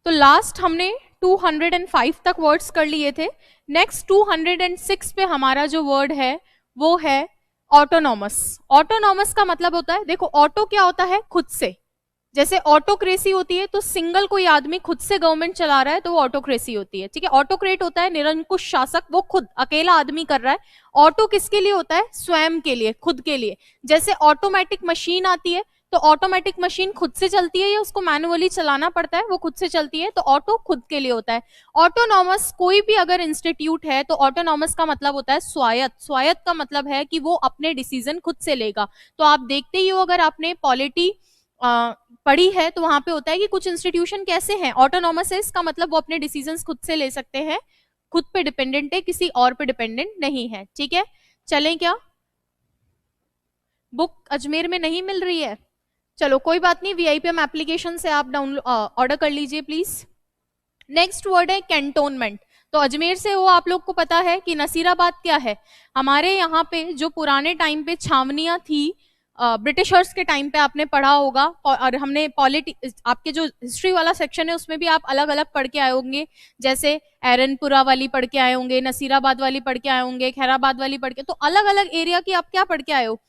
तो लास्ट हमने 205 तक वर्ड्स कर लिए थे। नेक्स्ट 206 पे हमारा जो वर्ड है वो है ऑटोनॉमस। ऑटोनॉमस का मतलब होता है, देखो ऑटो क्या होता है, खुद से। जैसे ऑटोक्रेसी होती है तो सिंगल कोई आदमी खुद से गवर्नमेंट चला रहा है तो वो ऑटोक्रेसी होती है, ठीक है। ऑटोक्रेट होता है निरंकुश शासक, वो खुद अकेला आदमी कर रहा है। ऑटो किसके लिए होता है, स्वयं के लिए, खुद के लिए। जैसे ऑटोमेटिक मशीन आती है तो ऑटोमेटिक मशीन खुद से चलती है या उसको मैनुअली चलाना पड़ता है, वो खुद से चलती है, तो ऑटो खुद के लिए होता है। ऑटोनॉमस कोई भी अगर इंस्टीट्यूट है तो ऑटोनॉमस का मतलब होता है स्वायत्त। स्वायत्त का मतलब है कि वो अपने डिसीजन खुद से लेगा। तो आप देखते ही हो, अगर आपने पॉलिटी पढ़ी है तो वहां पे होता है कि कुछ इंस्टीट्यूशन कैसे हैं, ऑटोनॉमस है, इसका मतलब वो अपने डिसीजंस खुद से ले सकते हैं, खुद पे डिपेंडेंट है, किसी और पे डिपेंडेंट नहीं है, ठीक है। चलें क्या, बुक अजमेर में नहीं मिल रही है, चलो कोई बात नहीं, वीआईपीएम एप्लीकेशन से आप डाउनलोड ऑर्डर कर लीजिए प्लीज। नेक्स्ट वर्ड है कैंटोनमेंट। तो अजमेर से वो आप लोग को पता है कि नसीराबाद क्या है, हमारे यहाँ पे जो पुराने टाइम पे छावनियां थी, ब्रिटिशर्स के टाइम पे आपने पढ़ा होगा, और हमने पॉलिटी, आपके जो हिस्ट्री वाला सेक्शन है उसमें भी आप अलग अलग पढ़ के आए होंगे। जैसे एरनपुरा वाली पढ़ के आए होंगे, नसीराबाद वाली पढ़ के आए होंगे, खैराबाद वाली पढ़ के, तो अलग अलग एरिया की आप क्या पढ़ के आए हो,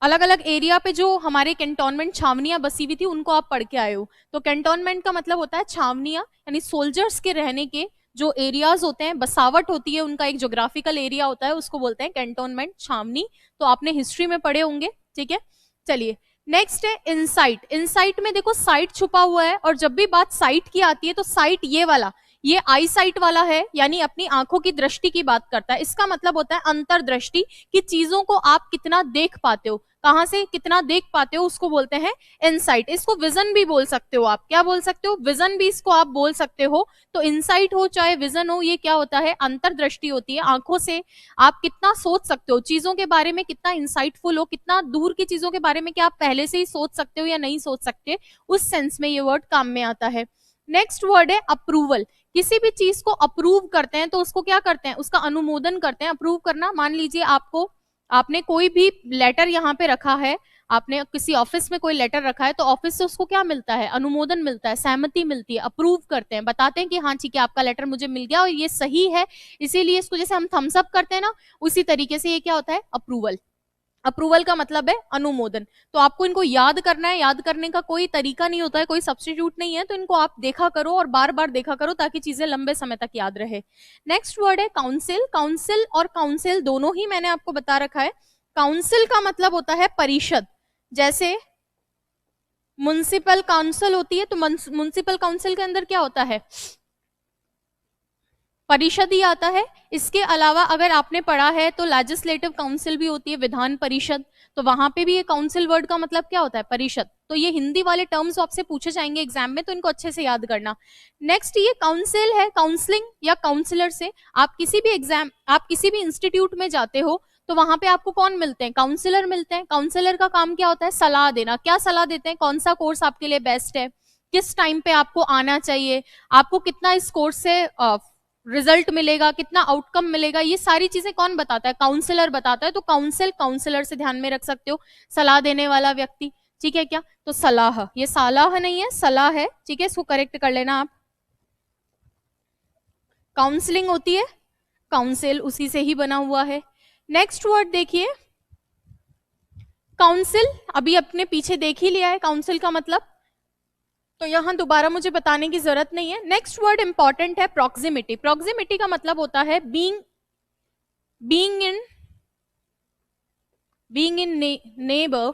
अलग अलग एरिया पे जो हमारे कैंटोनमेंट छावनियां बसी हुई थी उनको आप पढ़ के आए हो। तो कैंटोनमेंट का मतलब होता है छावनियां, यानी सोल्जर्स के रहने के जो एरियाज होते हैं, बसावट होती है, उनका एक ज्योग्राफिकल एरिया होता है, उसको बोलते हैं कैंटोनमेंट, छावनी। तो आपने हिस्ट्री में पढ़े होंगे, ठीक है। चलिए नेक्स्ट है इनसाइट। इनसाइट में देखो साइट छुपा हुआ है, और जब भी बात साइट की आती है तो साइट ये वाला, ये आई साइट वाला है, यानी अपनी आंखों की दृष्टि की बात करता है। इसका मतलब होता है अंतर्दृष्टि, कि चीजों को आप कितना देख पाते हो, कहां से कितना देख पाते हो, उसको बोलते हैं इनसाइट। इसको विजन भी बोल सकते हो आप, क्या बोल सकते हो, विजन भी इसको आप बोल सकते हो। तो इनसाइट हो चाहे विजन हो, ये क्या होता है, अंतर्दृष्टि होती है। आंखों से आप कितना सोच सकते हो चीजों के बारे में, कितना इंसाइटफुल हो, कितना दूर की चीजों के बारे में क्या आप पहले से ही सोच सकते हो या नहीं सोच सकते, उस सेंस में ये वर्ड काम में आता है। नेक्स्ट वर्ड है अप्रूवल। किसी भी चीज को अप्रूव करते हैं तो उसको क्या करते हैं, उसका अनुमोदन करते हैं। अप्रूव करना, मान लीजिए आपने कोई भी लेटर यहाँ पे रखा है, आपने किसी ऑफिस में कोई लेटर रखा है, तो ऑफिस से उसको क्या मिलता है, अनुमोदन मिलता है, सहमति मिलती है, अप्रूव करते हैं, बताते हैं कि हाँ ठीक है आपका लेटर मुझे मिल गया और ये सही है, इसीलिए इसको जैसे हम थम्स अप करते हैं ना, उसी तरीके से ये क्या होता है, अप्रूवल। अप्रूवल का मतलब है अनुमोदन। तो आपको इनको याद करना है, याद करने का कोई तरीका नहीं होता है, कोई सब्स्टिट्यूट नहीं है, तो इनको आप देखा करो और बार बार देखा करो ताकि चीजें लंबे समय तक याद रहे। नेक्स्ट वर्ड है काउंसिल। काउंसिल और काउंसिल दोनों ही मैंने आपको बता रखा है। काउंसिल का मतलब होता है परिषद, जैसे म्युनिसिपल काउंसिल होती है, तो म्युनिसिपल काउंसिल के अंदर क्या होता है, परिषद ही आता है। इसके अलावा अगर आपने पढ़ा है तो लेजिस्लेटिव काउंसिल भी होती है, विधान परिषद, तो वहां पे भी ये काउंसिल वर्ड का मतलब क्या होता है, परिषद। तो ये हिंदी वाले टर्म्स आपसे पूछे जाएंगे एग्जाम में, तो इनको अच्छे से याद करना। नेक्स्ट ये काउंसिल है, काउंसलिंग या काउंसलर से आप किसी भी इंस्टीट्यूट में जाते हो तो वहां पे आपको कौन मिलते हैं, काउंसलर मिलते हैं। काउंसलर का काम क्या होता है, सलाह देना। क्या सलाह देते हैं, कौन सा कोर्स आपके लिए बेस्ट है, किस टाइम पे आपको आना चाहिए, आपको कितना इस कोर्स से रिजल्ट मिलेगा, कितना आउटकम मिलेगा, ये सारी चीजें कौन बताता है, काउंसलर बताता है। तो काउंसिल, काउंसलर से ध्यान में रख सकते हो, सलाह देने वाला व्यक्ति, ठीक है क्या। तो सलाह, ये सालाह नहीं है, सलाह है, ठीक है, इसको करेक्ट कर लेना आप। काउंसलिंग होती है, काउंसिल उसी से ही बना हुआ है। नेक्स्ट वर्ड देखिए, काउंसिल अभी अपने पीछे देख ही लिया है काउंसिल का मतलब, तो यहां दोबारा मुझे बताने की जरूरत नहीं है। नेक्स्ट वर्ड इंपॉर्टेंट है प्रॉक्सिमिटी। प्रॉक्सिमिटी का मतलब होता है बीइंग इन नेबर,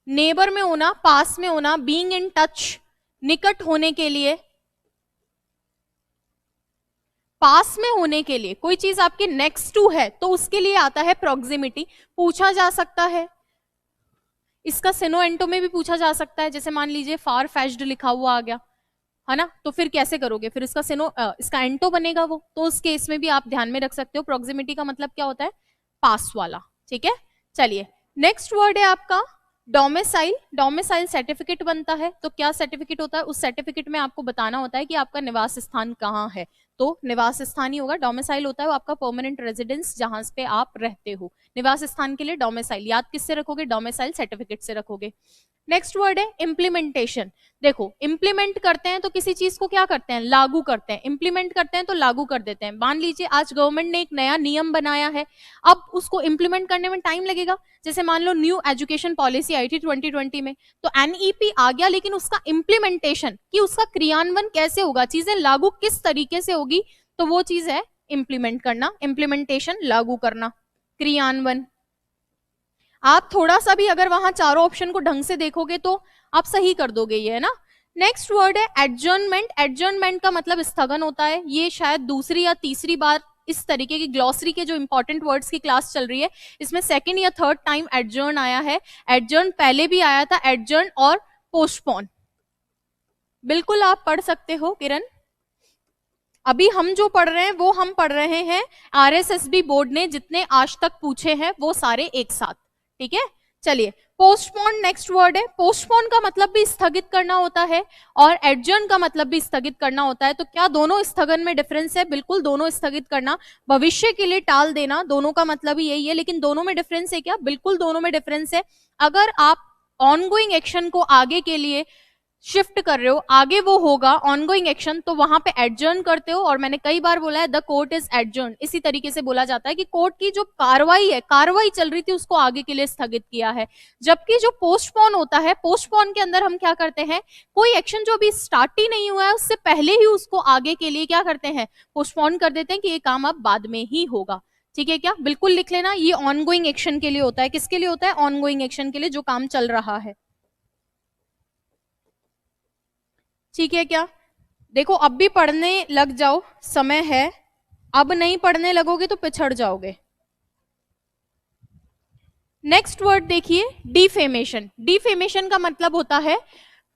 नेबर में होना, पास में होना, बीइंग इन टच, निकट होने के लिए, पास में होने के लिए, कोई चीज आपके नेक्स्ट टू है तो उसके लिए आता है प्रॉक्सिमिटी। पूछा जा सकता है, इसका सिनोएंटो में भी पूछा जा सकता है, जैसे मान लीजिए फार फेच्ड लिखा हुआ आ गया है ना, तो फिर कैसे करोगे, फिर इसका एंटो बनेगा वो, तो उस केस में भी आप ध्यान में रख सकते हो। प्रॉक्सिमिटी का मतलब क्या होता है, पास वाला, ठीक है। चलिए नेक्स्ट वर्ड है आपका डोमिसाइल। डोमिसाइल सर्टिफिकेट बनता है, तो क्या सर्टिफिकेट होता है, उस सर्टिफिकेट में आपको बताना होता है कि आपका निवास स्थान कहाँ है। तो निवास स्थान ही होगा। डोमिसाइल होता है वो आपका परमानेंट रेजिडेंस, जहां पे आप रहते हो। निवास स्थान के लिए डोमिसाइल याद किससे रखोगे? डोमिसाइल सर्टिफिकेट से रखोगे। नेक्स्ट वर्ड है इम्प्लीमेंटेशन। देखो इम्प्लीमेंट करते हैं तो किसी चीज को क्या करते हैं? लागू करते हैं। इम्प्लीमेंट करते हैं तो लागू कर देते हैं। मान लीजिए आज गवर्नमेंट ने एक नया नियम बनाया है, अब उसको इम्प्लीमेंट करने में टाइम लगेगा। जैसे मान लो न्यू एजुकेशन पॉलिसी आई थी 2020 में, तो एनईपी आ गया, लेकिन उसका इम्प्लीमेंटेशन कि उसका क्रियान्वयन कैसे होगा, चीजें लागू किस तरीके से होगी, तो वो चीज है इम्प्लीमेंट करना। इम्प्लीमेंटेशन लागू करना, क्रियान्वयन। आप थोड़ा सा भी अगर वहां चारों ऑप्शन को ढंग से देखोगे तो आप सही कर दोगे ये, है ना। नेक्स्ट वर्ड है एडजर्नमेंट। एडजर्नमेंट का मतलब स्थगन होता है। ये शायद दूसरी या तीसरी बार इस तरीके की ग्लॉसरी के जो इंपॉर्टेंट वर्ड्स की क्लास चल रही है, इसमें सेकंड या थर्ड टाइम एडजर्न आया है। एडजर्न पहले भी आया था, एडजर्न और पोस्टपोन। बिल्कुल आप पढ़ सकते हो किरण। अभी हम जो पढ़ रहे हैं वो हम पढ़ रहे हैं आरएसएसबी बोर्ड ने जितने आज तक पूछे हैं वो सारे एक साथ, ठीक है। चलिए पोस्टपोन नेक्स्ट वर्ड है। पोस्टपोन का मतलब भी स्थगित करना होता है और एडजर्न का मतलब भी स्थगित करना होता है। तो क्या दोनों स्थगन में डिफरेंस है? बिल्कुल, दोनों स्थगित करना, भविष्य के लिए टाल देना, दोनों का मतलब ही यही है। लेकिन दोनों में डिफरेंस है क्या? बिल्कुल दोनों में डिफरेंस है। अगर आप ऑनगोइंग एक्शन को आगे के लिए शिफ्ट कर रहे हो, आगे वो होगा ऑनगोइंग एक्शन, तो वहां पे एडजर्न करते हो। और मैंने कई बार बोला है द कोर्ट इज एडजर्न, इसी तरीके से बोला जाता है कि कोर्ट की जो कार्रवाई है, कार्रवाई चल रही थी, उसको आगे के लिए स्थगित किया है। जबकि जो पोस्टपोन होता है, पोस्टपोन के अंदर हम क्या करते हैं, कोई एक्शन जो अभी स्टार्ट ही नहीं हुआ है उससे पहले ही उसको आगे के लिए क्या करते हैं, पोस्टपोन कर देते हैं कि ये काम अब बाद में ही होगा। ठीक है क्या? बिल्कुल लिख लेना, ये ऑनगोइंग एक्शन के लिए होता है। किसके लिए होता है? ऑनगोइंग एक्शन के लिए, जो काम चल रहा है। ठीक है क्या? देखो अब भी पढ़ने लग जाओ, समय है। अब नहीं पढ़ने लगोगे तो पिछड़ जाओगे। नेक्स्ट वर्ड देखिए, डिफेमेशन। डिफेमेशन का मतलब होता है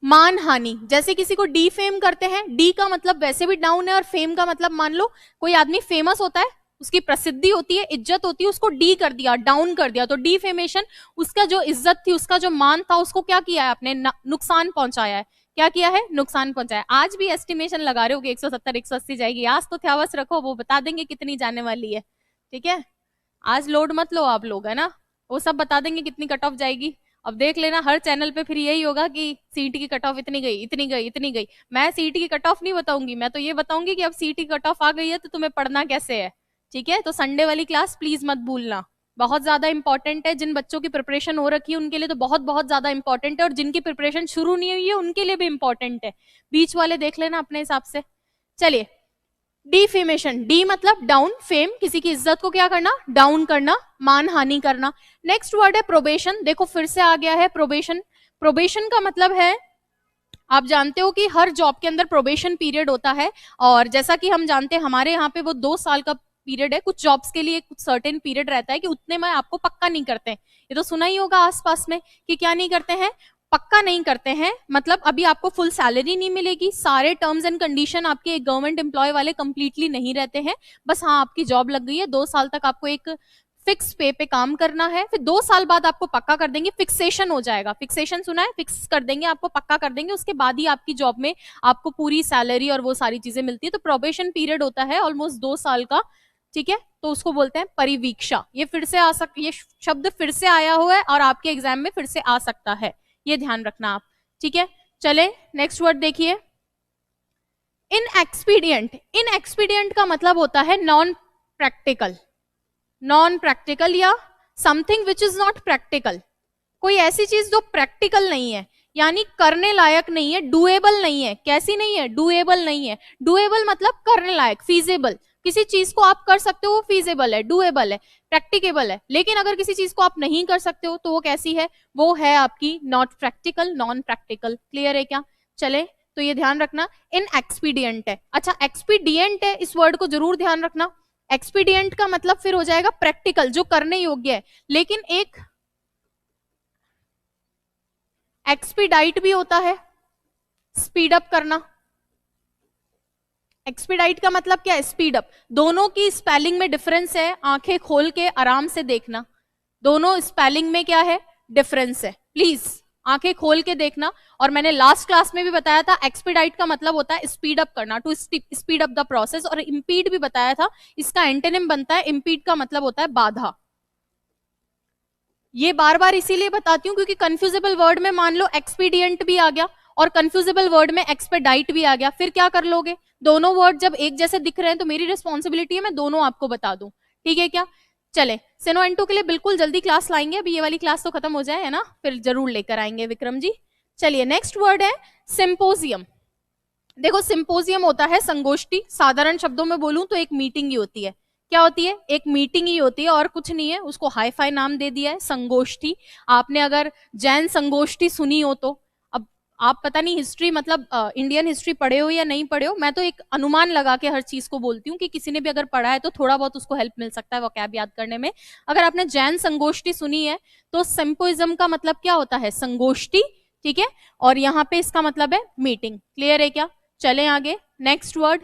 मानहानि। जैसे किसी को डिफेम करते हैं, डी का मतलब वैसे भी डाउन है और फेम का मतलब, मान लो कोई आदमी फेमस होता है, उसकी प्रसिद्धि होती है, इज्जत होती है, उसको डी कर दिया, डाउन कर दिया, तो डिफेमेशन, उसका जो इज्जत थी, उसका जो मान था, उसको क्या किया है आपने? नुकसान पहुंचाया है। क्या किया है? नुकसान पहुंचाया। आज भी एस्टिमेशन लगा रहे हो कि 170 180 जाएगी, आज तो थ्यावस रखो, वो बता देंगे कितनी जाने वाली है। ठीक है, आज लोड मत लो आप लोग, है ना, वो सब बता देंगे कितनी कट ऑफ जाएगी। अब देख लेना हर चैनल पे फिर यही होगा कि सीट की कट ऑफ इतनी गई, इतनी गई, इतनी गई। मैं सीट की कट ऑफ नहीं बताऊंगी, मैं तो ये बताऊंगी कि अब सीट की कट ऑफ आ गई है तो तुम्हें पढ़ना कैसे है। ठीक है, तो संडे वाली क्लास प्लीज मत भूलना, बहुत ज्यादा इंपॉर्टेंट है। जिन बच्चों की प्रिपरेशन हो रखी है उनके लिए तो बहुत बहुत ज्यादा इंपॉर्टेंट है, और जिनकी प्रिपरेशन शुरू नहीं हुई है उनके लिए भी इंपॉर्टेंट है। बीच वाले देख लेना अपने हिसाब से। चलिए, डिफेमेशन, डी मतलब डाउन, फेम किसी की इज्जत को क्या करना? डाउन करना, मानहानि करना। नेक्स्ट वर्ड है प्रोबेशन। देखो फिर से आ गया है प्रोबेशन। प्रोबेशन का मतलब है, आप जानते हो कि हर जॉब के अंदर प्रोबेशन पीरियड होता है, और जैसा कि हम जानते हैं हमारे यहाँ पे वो 2 साल का पीरियड है। कुछ जॉब्स के लिए कुछ सर्टेन पीरियड रहता है कि उतने में आपको पक्का नहीं करते हैं। ये तो सुना ही होगा आसपास में कि क्या नहीं करते हैं, पक्का नहीं करते हैं। मतलब अभी आपको फुल सैलरी नहीं मिलेगी, सारे टर्म्स एंड कंडीशन आपके एक गवर्नमेंट एम्प्लॉय वाले कंप्लीटली नहीं रहते हैं। बस हाँ, आपकी जॉब लग गई है, 2 साल तक आपको एक फिक्स पे पे काम करना है, फिर 2 साल बाद आपको पक्का कर देंगे, फिक्सेशन हो जाएगा। फिक्सेशन सुना है? फिक्स कर देंगे, आपको पक्का कर देंगे, उसके बाद ही आपकी जॉब में आपको पूरी सैलरी और वो सारी चीजें मिलती है। तो प्रोबेशन पीरियड होता है ऑलमोस्ट 2 साल का। ठीक है, तो उसको बोलते हैं परिवीक्षा। ये फिर से ये शब्द फिर से आया हुआ है और आपके एग्जाम में फिर से आ सकता है, ये ध्यान रखना आप। ठीक है, चले नेक्स्ट वर्ड देखिए, इन एक्सपीडियंट। इन एक्सपीडियंट का मतलब होता है नॉन प्रैक्टिकल। नॉन प्रैक्टिकल या something which is not practical, कोई ऐसी चीज जो प्रैक्टिकल नहीं है, यानी करने लायक नहीं है, डुएबल नहीं है। कैसी नहीं है? डुएबल नहीं है। डुएबल मतलब करने लायक, फीजेबल। किसी चीज को आप कर सकते हो, वो फीजेबल है, डुएबल है, प्रैक्टिकेबल है। लेकिन अगर किसी चीज को आप नहीं कर सकते हो तो वो कैसी है? वो है आपकी not practical, non practical. Clear है क्या? चले, तो ये ध्यान रखना, इन एक्सपीडियंट है। अच्छा, एक्सपीडियंट है, इस वर्ड को जरूर ध्यान रखना। एक्सपीडियंट का मतलब फिर हो जाएगा प्रैक्टिकल, जो करने योग्य है। लेकिन एक एक्सपीडाइट भी होता है, स्पीड अप करना। एक्सपीडाइट का मतलब क्या है? Speed up. दोनों की स्पेलिंग में डिफरेंस है, आंखें खोल के आराम से देखना, दोनों स्पेलिंग में क्या है? डिफरेंस है, प्लीज आंखें खोल के देखना। और मैंने लास्ट क्लास में भी बताया था एक्सपीडाइट का मतलब होता है स्पीड अप करना, to speed up the process. और इम्पीड भी बताया था, इसका एंटोनिम बनता है इम्पीड का मतलब होता है बाधा। ये बार बार इसीलिए बताती हूँ क्योंकि कंफ्यूजेबल वर्ड में मान लो एक्सपीडियंट भी आ गया और कंफ्यूजेबल वर्ड में एक्सपेडाइट भी आ गया, फिर क्या कर लोगे? दोनों वर्ड जब एक जैसे दिख रहे हैं तो मेरी रिस्पॉन्सिबिलिटी है मैं दोनों आपको बता दूं, ठीक है क्या? चले, सेनो एंटू के लिए बिल्कुल जल्दी क्लास लाएंगे, अभी ये वाली क्लास तो खत्म हो जाए है ना, फिर जरूर लेकर आएंगे विक्रम जी। चलिए नेक्स्ट वर्ड है सिंपोजियम। देखो सिंपोजियम होता है संगोष्ठी, साधारण शब्दों में बोलूं तो एक मीटिंग ही होती है। क्या होती है? एक मीटिंग ही होती है और कुछ नहीं है, उसको हाई फाई नाम दे दिया है संगोष्ठी। आपने अगर जैन संगोष्ठी सुनी हो तो, अब आप पता नहीं हिस्ट्री मतलब इंडियन हिस्ट्री पढ़े हो या नहीं पढ़े हो, मैं तो एक अनुमान लगा के हर चीज को बोलती हूँ कि किसी ने भी अगर पढ़ा है तो थोड़ा बहुत उसको हेल्प मिल सकता है वोकैब याद करने में। अगर आपने जैन संगोष्ठी सुनी है तो सिंपोजियम का मतलब क्या होता है? संगोष्ठी, ठीक है। और यहाँ पे इसका मतलब है मीटिंग। क्लियर है क्या? चलें आगे, next word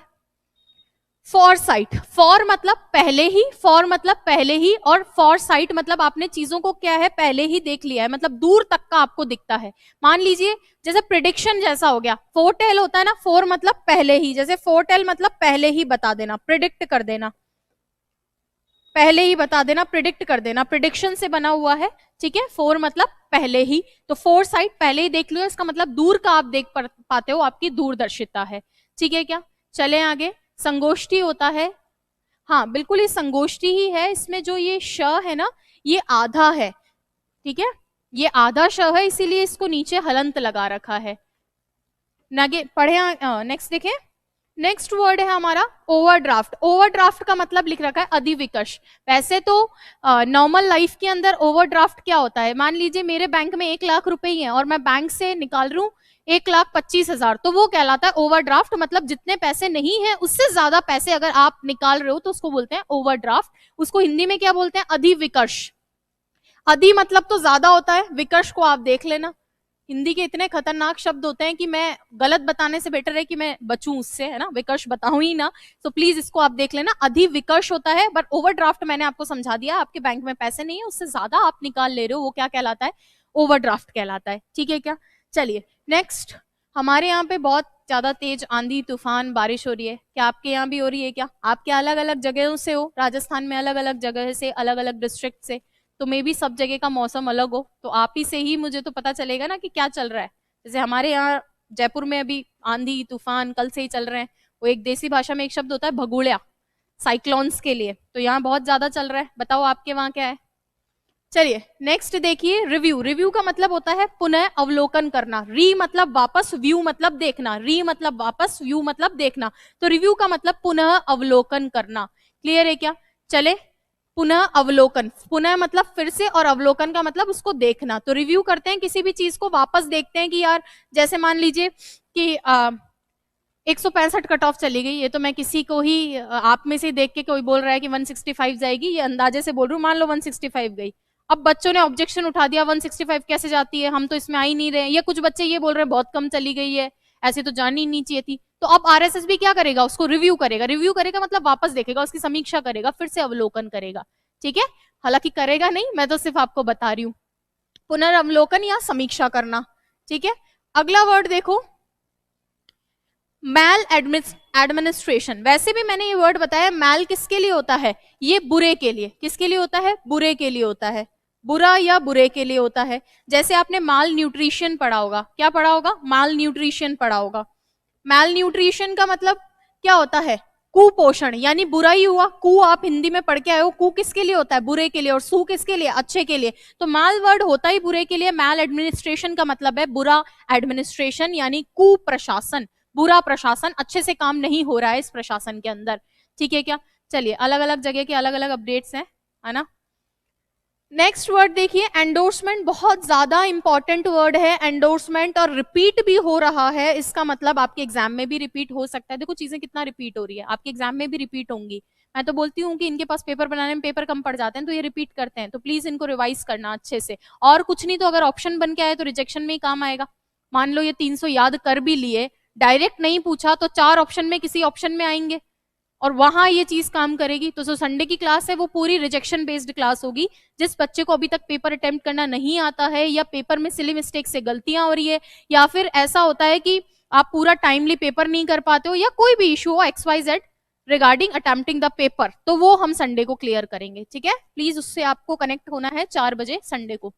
for site. For मतलब पहले ही, फॉर मतलब पहले ही, और फॉर साइट मतलब आपने चीजों को क्या है पहले ही देख लिया है, मतलब दूर तक का आपको दिखता है। मान लीजिए जैसे प्रिडिक्शन जैसा हो गया, फोरटेल होता है ना, फोर मतलब पहले ही, जैसे फोरटेल मतलब पहले ही बता देना, प्रिडिक्ट कर देना, पहले ही बता देना, प्रिडिक्ट कर देना, प्रिडिक्शन से बना हुआ है, ठीक है। फोर मतलब पहले ही, तो फोर साइट पहले ही देख लो, इसका मतलब दूर का आप देख पाते हो, आपकी दूरदर्शिता है, ठीक है क्या? चले आगे, संगोष्ठी होता है, हाँ बिल्कुल ये संगोष्ठी ही है, इसमें जो ये श है ना ये आधा है, ठीक है, ये आधा श है इसीलिए इसको नीचे हलंत लगा रखा है। नागे पढ़े, नेक्स्ट देखें, नेक्स्ट वर्ड है हमारा ओवरड्राफ्ट। ओवरड्राफ्ट का मतलब लिख रखा है अधिविकर्ष। वैसे तो नॉर्मल लाइफ के अंदर ओवरड्राफ्ट क्या होता है, मान लीजिए मेरे बैंक में 1 लाख रुपए ही है और मैं बैंक से निकाल रहा हूँ 1,25,000, तो वो कहलाता है ओवरड्राफ्ट, मतलब जितने पैसे नहीं है उससे ज्यादा पैसे अगर आप निकाल रहे हो तो उसको बोलते हैं ओवरड्राफ्ट। उसको हिंदी में क्या बोलते हैं? अधिविकर्ष। अधि मतलब तो ज्यादा होता है, विकर्ष को आप देख लेना, हिंदी के इतने खतरनाक शब्द होते हैं कि मैं गलत बताने से बेटर है कि मैं बचूं उससे, है ना, विकर्ष बताऊं ही ना, तो प्लीज इसको आप देख लेना, अधिविकर्ष होता है। बट ओवरड्राफ्ट मैंने आपको समझा दिया, आपके बैंक में पैसे नहीं है उससे ज्यादा आप निकाल ले रहे हो, वो क्या कहलाता है? ओवरड्राफ्ट कहलाता है, ठीक है क्या? चलिए नेक्स्ट, हमारे यहाँ पे बहुत ज्यादा तेज आंधी तूफान बारिश हो रही है, क्या आपके यहाँ भी हो रही है? क्या आपके अलग अलग जगहों से हो, राजस्थान में अलग अलग जगह से, अलग अलग डिस्ट्रिक्ट से, तो मे भी सब जगह का मौसम अलग हो, तो आप ही से ही मुझे तो पता चलेगा ना कि क्या चल रहा है। जैसे हमारे यहाँ जयपुर में अभी आंधी तूफान कल से ही चल रहे हैं, वो एक देसी भाषा में एक शब्द होता है भगोड़िया, साइक्लोन्स के लिए, तो यहाँ बहुत ज्यादा चल रहा है। बताओ आपके वहां क्या है? चलिए नेक्स्ट देखिए, रिव्यू। रिव्यू का मतलब होता है पुनः अवलोकन करना, री मतलब वापस, व्यू मतलब देखना, री मतलब वापस, व्यू मतलब देखना, तो रिव्यू का मतलब पुनः अवलोकन करना। क्लियर है क्या? चले, पुनः अवलोकन, पुनः मतलब फिर से, और अवलोकन का मतलब उसको देखना, तो रिव्यू करते हैं किसी भी चीज को, वापस देखते हैं कि यार जैसे मान लीजिए कि 165 कट ऑफ चली गई, ये तो मैं किसी को ही आप में से देख के कोई बोल रहा है कि 165 जाएगी, ये अंदाजे से बोल रही हूँ, मान लो 165 गई, अब बच्चों ने ऑब्जेक्शन उठा दिया 165 कैसे जाती है, हम तो इसमें आ ही नहीं रहे, या कुछ बच्चे ये बोल रहे हैं बहुत कम चली गई है, ऐसे तो जानी ही नहीं चाहिए थी, तो अब आरएसएस भी क्या करेगा? उसको रिव्यू करेगा, रिव्यू करेगा मतलब वापस देखेगा, उसकी समीक्षा करेगा, फिर से अवलोकन करेगा, ठीक है। हालांकि करेगा नहीं, मैं तो सिर्फ आपको बता रही हूँ, पुनर्वलोकन या समीक्षा करना, ठीक है। अगला वर्ड देखो, मैल एडमिनिस्ट्रेशन। वैसे भी मैंने ये वर्ड बताया, मैल किसके लिए होता है? ये बुरे के लिए, किसके लिए होता है? बुरे के लिए होता है, बुरा या बुरे के लिए होता है। जैसे आपने माल न्यूट्रिशन पढ़ा होगा, क्या पढ़ा होगा? माल न्यूट्रिशन पढ़ा होगा। माल न्यूट्रिशन का मतलब क्या होता है? कुपोषण, यानी बुरा ही हुआ। कु आप हिंदी में पढ़ के आए हो, कु किसके लिए होता है? बुरे के लिए, और सु किसके लिए? अच्छे के लिए, तो माल वर्ड होता ही बुरे के लिए। मैल एडमिनिस्ट्रेशन का मतलब है बुरा एडमिनिस्ट्रेशन, यानी कुप्रशासन, बुरा प्रशासन, अच्छे से काम नहीं हो रहा है इस प्रशासन के अंदर, ठीक है क्या? चलिए अलग अलग जगह के अलग अलग अपडेट्स हैं, है ना। नेक्स्ट वर्ड देखिए, एंडोर्समेंट, बहुत ज्यादा इंपॉर्टेंट वर्ड है एंडोर्समेंट, और रिपीट भी हो रहा है, इसका मतलब आपके एग्जाम में भी रिपीट हो सकता है। देखो चीजें कितना रिपीट हो रही है, आपके एग्जाम में भी रिपीट होंगी। मैं तो बोलती हूँ कि इनके पास पेपर बनाने में पेपर कम पड़ जाते हैं, तो ये रिपीट करते हैं, तो प्लीज इनको रिवाइज करना अच्छे से, और कुछ नहीं तो अगर ऑप्शन बन के आए तो रिजेक्शन में ही काम आएगा। मान लो ये 300 याद कर भी लिए, डायरेक्ट नहीं पूछा तो 4 ऑप्शन में किसी ऑप्शन में आएंगे, और वहां ये चीज काम करेगी। तो जो संडे की क्लास है वो पूरी रिजेक्शन बेस्ड क्लास होगी। जिस बच्चे को अभी तक पेपर अटेम्प्ट करना नहीं आता है, या पेपर में सिली मिस्टेक से गलतियां हो रही है, या फिर ऐसा होता है कि आप पूरा टाइमली पेपर नहीं कर पाते हो, या कोई भी इशू हो XYZ regarding attempting the paper, तो वो हम संडे को क्लियर करेंगे। ठीक है, प्लीज उससे आपको कनेक्ट होना है 4 बजे संडे को।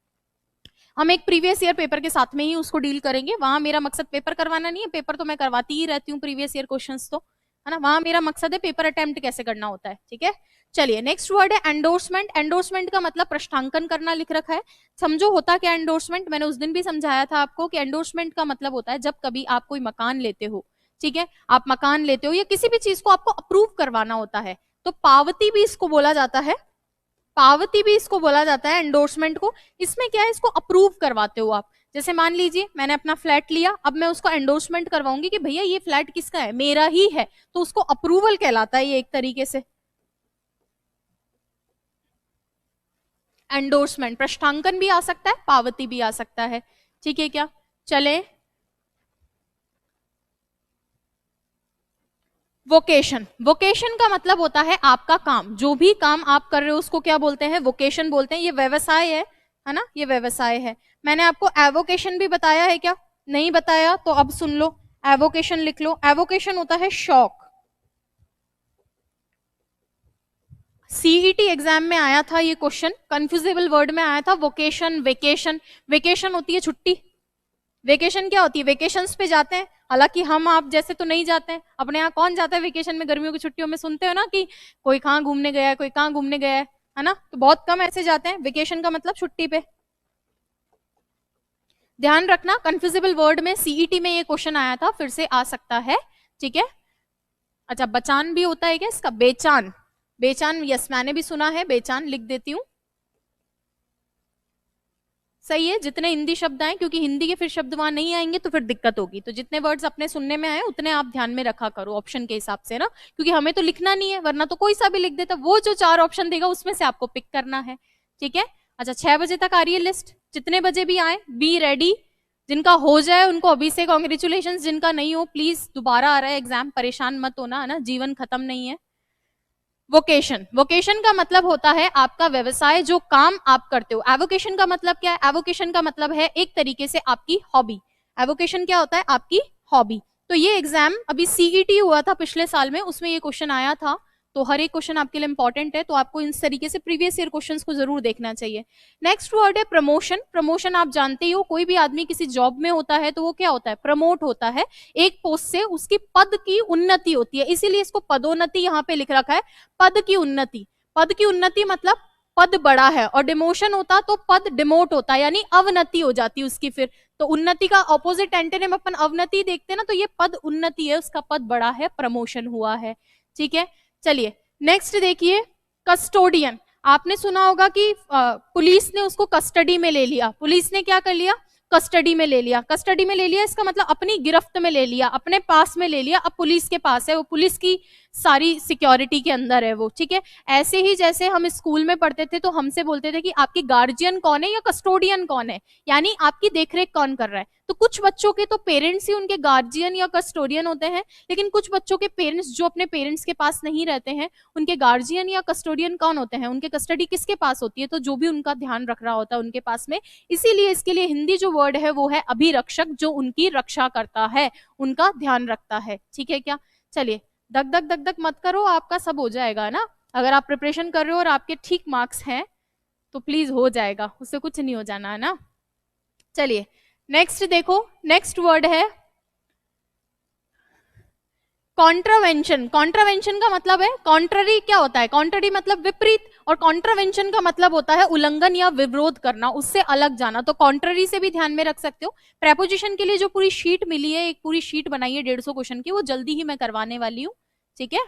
हम एक प्रीवियस ईयर पेपर के साथ में ही उसको डील करेंगे। वहां मेरा मकसद पेपर करवाना नहीं है, पेपर तो मैं करवाती ही रहती हूँ, प्रीवियस ईयर क्वेश्चंस तो, है ना। वहां मेरा मकसद है पेपर अटेम्प्ट कैसे करना होता है। ठीक है, चलिए नेक्स्ट वर्ड है एंडोर्समेंट। एंडोर्समेंट का मतलब प्रश्नांकन करना लिख रखा है। समझो होता क्या एंडोर्समेंट, मैंने उस दिन भी समझाया था आपको कि एंडोर्समेंट का मतलब होता है जब कभी आप कोई मकान लेते हो, ठीक है, आप मकान लेते हो या किसी भी चीज को आपको अप्रूव करवाना होता है, तो पावती भी इसको बोला जाता है, पावती भी इसको बोला जाता है एंडोर्समेंट को। इसमें क्या है, इसको अप्रूव करवाते हो आप। जैसे मान लीजिए मैंने अपना फ्लैट लिया, अब मैं उसको एंडोर्समेंट करवाऊंगी कि भैया ये फ्लैट किसका है, मेरा ही है, तो उसको अप्रूवल कहलाता है ये एक तरीके से। एंडोर्समेंट प्रश्नांकन भी आ सकता है, पावती भी आ सकता है। ठीक है क्या, चले वोकेशन। वोकेशन का मतलब होता है आपका काम, जो भी काम आप कर रहे हो उसको क्या बोलते हैं, वोकेशन बोलते हैं। ये व्यवसाय है ना, ये व्यवसाय है। मैंने आपको एवोकेशन भी बताया है क्या, नहीं बताया तो अब सुन लो, एवोकेशन लिख लो। एवोकेशन होता है शौक। सीईटी एग्जाम में आया था ये क्वेश्चन, कंफ्यूजेबल वर्ड में आया था, वोकेशन वेकेशन। वेकेशन होती है छुट्टी, वेकेशन क्या होती है, वेकेशंस पे जाते हैं। हालांकि हम आप जैसे तो नहीं जाते हैं, अपने यहाँ कौन जाता है वेकेशन में, गर्मियों की छुट्टियों में सुनते हो ना कि कोई कहाँ घूमने गया है, कोई कहाँ घूमने गया है ना, तो बहुत कम ऐसे जाते हैं। वेकेशन का मतलब छुट्टी पे। ध्यान रखना कंफ्यूजिबल वर्ड में सीईटी में ये क्वेश्चन आया था, फिर से आ सकता है। ठीक है, अच्छा बचान भी होता है क्या इसका, बेचान। बेचान, यस मैंने भी सुना है, बेचान लिख देती हूँ। सही है, जितने हिंदी शब्द आए, क्योंकि हिंदी के फिर शब्द वहां नहीं आएंगे तो फिर दिक्कत होगी, तो जितने वर्ड्स अपने सुनने में आए उतने आप ध्यान में रखा करो ऑप्शन के हिसाब से ना, क्योंकि हमें तो लिखना नहीं है, वरना तो कोई सा भी लिख देता। वो जो 4 ऑप्शन देगा उसमें से आपको पिक करना है। ठीक है, अच्छा 6 बजे तक आ रही है लिस्ट, जितने बजे भी आए बी रेडी। जिनका हो जाए उनको अभी से कॉन्ग्रेचुलेशन, जिनका नहीं हो प्लीज, दोबारा आ रहा है एग्जाम, परेशान मत होना, है ना, जीवन खत्म नहीं है। वोकेशन, वोकेशन का मतलब होता है आपका व्यवसाय, जो काम आप करते हो। एवोकेशन का मतलब क्या है, एवोकेशन का मतलब है एक तरीके से आपकी हॉबी। एवोकेशन क्या होता है, आपकी हॉबी। तो ये एग्जाम अभी सीईटी हुआ था पिछले साल में, उसमें ये क्वेश्चन आया था, तो हर एक क्वेश्चन आपके लिए इंपॉर्टेंट है, तो आपको इस तरीके से प्रीवियस ईयर क्वेश्चंस को जरूर देखना चाहिए। नेक्स्ट वर्ड है प्रमोशन। प्रमोशन आप जानते ही हो, कोई भी आदमी किसी जॉब में होता है तो वो क्या होता है, प्रमोट होता है। एक पोस्ट से उसकी पद की उन्नति होती है, इसीलिए इसको पदोन्नति यहाँ पे लिख रखा है, पद की उन्नति। पद की उन्नति मतलब पद बड़ा है, और डिमोशन होता तो पद डिमोट होता, यानी अवनति हो जाती उसकी। फिर तो उन्नति का ऑपोजिट एंटोनिम अपन अवनति देखते हैं ना, तो ये पद उन्नति है, उसका पद बड़ा है, प्रमोशन हुआ है। ठीक है, चलिए नेक्स्ट देखिए, कस्टोडियन। आपने सुना होगा कि पुलिस ने उसको कस्टडी में ले लिया। पुलिस ने क्या कर लिया, कस्टडी में ले लिया। कस्टडी में ले लिया इसका मतलब अपनी गिरफ्त में ले लिया, अपने पास में ले लिया, अब पुलिस के पास है, वो पुलिस की सारी सिक्योरिटी के अंदर है वो। ठीक है, ऐसे ही जैसे हम स्कूल में पढ़ते थे तो हमसे बोलते थे कि आपकी गार्जियन कौन है या कस्टोडियन कौन है, यानी आपकी देखरेख कौन कर रहा है। तो कुछ बच्चों के तो पेरेंट्स ही उनके गार्जियन या कस्टोडियन होते हैं, लेकिन कुछ बच्चों के पेरेंट्स जो अपने पेरेंट्स के पास नहीं रहते हैं, उनके गार्जियन या कस्टोडियन कौन होते हैं, उनके कस्टडी किसके पास होती है, तो जो भी उनका ध्यान रख रहा होता है उनके पास में। इसीलिए इसके लिए हिंदी जो वर्ड है वो है अभिरक्षक, जो उनकी रक्षा करता है, उनका ध्यान रखता है। ठीक है क्या, चलिए दक दक दक दक मत करो, आपका सब हो जाएगा ना। अगर आप प्रिपरेशन कर रहे हो और आपके ठीक मार्क्स हैं तो प्लीज हो जाएगा, उससे कुछ नहीं हो जाना है ना। चलिए नेक्स्ट देखो, नेक्स्ट वर्ड है कॉन्ट्रावेंशन। कॉन्ट्रावेंशन का मतलब है कॉन्ट्ररी, क्या होता है, कॉन्ट्ररी मतलब विपरीत, और कॉन्ट्रावेंशन का मतलब होता है उल्लंघन या विरोध करना, उससे अलग जाना। तो कॉन्ट्ररी से भी ध्यान में रख सकते हो। प्रेपोजिशन के लिए जो पूरी शीट मिली है, एक पूरी शीट बनाई है 150 क्वेश्चन की, वो जल्दी ही मैं करवाने वाली हूँ। ठीक है,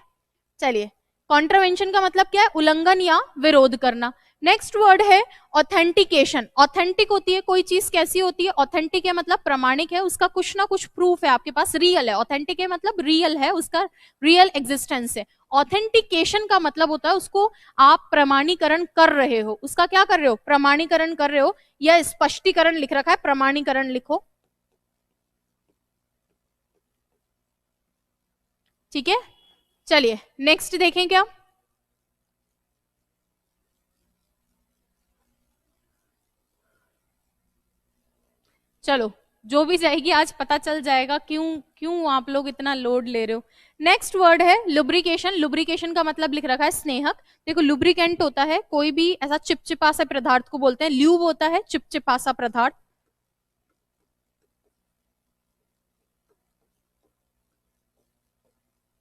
चलिए कॉन्ट्रावेंशन का मतलब क्या है, उल्लंघन या विरोध करना। नेक्स्ट वर्ड है ऑथेंटिकेशन। ऑथेंटिक होती है कोई चीज, कैसी होती है, ऑथेंटिक है मतलब प्रमाणिक है, उसका कुछ ना कुछ प्रूफ है आपके पास, रियल है। ऑथेंटिक है मतलब रियल है, उसका रियल एग्जिस्टेंस है। ऑथेंटिकेशन का मतलब होता है उसको आप प्रमाणीकरण कर रहे हो, उसका क्या कर रहे हो, प्रमाणीकरण कर रहे हो, या स्पष्टीकरण लिख रखा है, प्रमाणीकरण लिखो। ठीक है, चलिए नेक्स्ट देखें क्या, चलो जो भी जाएगी आज पता चल जाएगा क्यों क्यों आप लोग इतना लोड ले रहे हो। नेक्स्ट वर्ड है लुब्रिकेशन। लुब्रिकेशन का मतलब लिख रखा है स्नेहक। देखो लुब्रिकेंट होता है कोई भी ऐसा चिपचिपा सा पदार्थ को बोलते हैं, ल्यूब होता है चिपचिपा सा पदार्थ,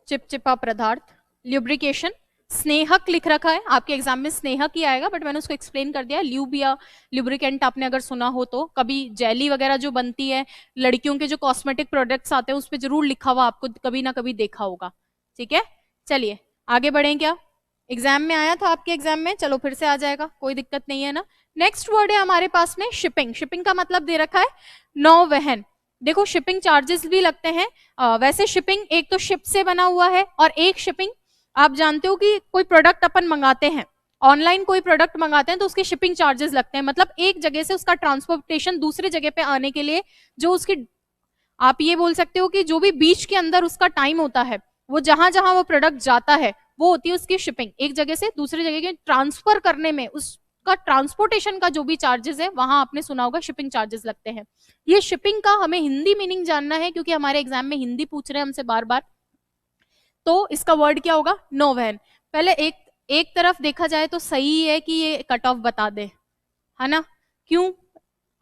चिपचिपा पदार्थ, ल्यूब्रिकेशन। स्नेहक लिख रखा है, आपके एग्जाम में स्नेहक ही आएगा बट मैंने उसको एक्सप्लेन कर दिया। ल्यूब या ल्यूब्रिकेंट आपने अगर सुना हो तो, कभी जेली वगैरह जो बनती है लड़कियों के जो कॉस्मेटिक प्रोडक्ट्स आते हैं उस पर जरूर लिखा हुआ आपको कभी ना कभी देखा होगा। ठीक है चलिए आगे बढ़ें, क्या एग्जाम में आया था आपके एग्जाम में, चलो फिर से आ जाएगा कोई दिक्कत नहीं है ना। नेक्स्ट वर्ड है हमारे पास में शिपिंग। शिपिंग का मतलब दे रखा है नौवहन। देखो शिपिंग चार्जेस भी लगते हैं। वैसे शिपिंग एक तो शिप से बना हुआ है और एक शिपिंग आप जानते हो कि कोई प्रोडक्ट अपन मंगाते हैं ऑनलाइन, कोई प्रोडक्ट मंगाते हैं तो उसके शिपिंग चार्जेस लगते हैं, मतलब एक जगह से उसका ट्रांसपोर्टेशन दूसरे जगह पे आने के लिए जो उसकी, आप ये बोल सकते हो कि जो भी बीच के अंदर उसका टाइम होता है, वो जहां जहां वो प्रोडक्ट जाता है वो होती है उसकी शिपिंग। एक जगह से दूसरी जगह के ट्रांसफर करने में उसका ट्रांसपोर्टेशन का जो भी चार्जेस है वहां आपने सुना होगा शिपिंग चार्जेस लगते हैं। ये शिपिंग का हमें हिंदी मीनिंग जानना है क्योंकि हमारे एग्जाम में हिंदी पूछ रहे हैं हमसे बार बार। तो इसका वर्ड क्या होगा, नौवहन। पहले एक तरफ देखा जाए तो सही है कि ये कट ऑफ बता दे, है ना, क्यों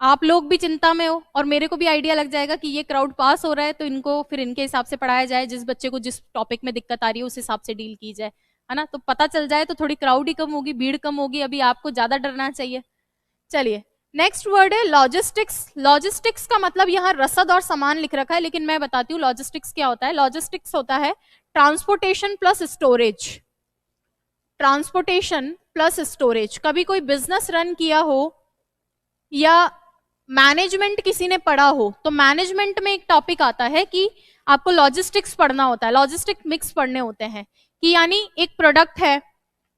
आप लोग भी चिंता में हो और मेरे को भी आइडिया लग जाएगा कि ये क्राउड पास हो रहा है तो इनको फिर इनके हिसाब से पढ़ाया जाए, जिस बच्चे को जिस टॉपिक में दिक्कत आ रही है उस हिसाब से डील की जाए, है ना, तो पता चल जाए तो थोड़ी क्राउड ही कम होगी, भीड़ कम होगी, अभी आपको ज्यादा डरना चाहिए। चलिए नेक्स्ट वर्ड है लॉजिस्टिक्स। लॉजिस्टिक्स का मतलब यहाँ रसद और सामान लिख रखा है लेकिन मैं बताती हूँ लॉजिस्टिक्स क्या होता है। लॉजिस्टिक्स होता है transportation plus storage, transportation plus storage. कभी कोई बिजनेस रन किया हो या मैनेजमेंट किसी ने पढ़ा हो तो मैनेजमेंट में एक टॉपिक आता है कि आपको लॉजिस्टिक्स पढ़ना होता है, लॉजिस्टिक मिक्स पढ़ने होते हैं कि यानी एक प्रोडक्ट है,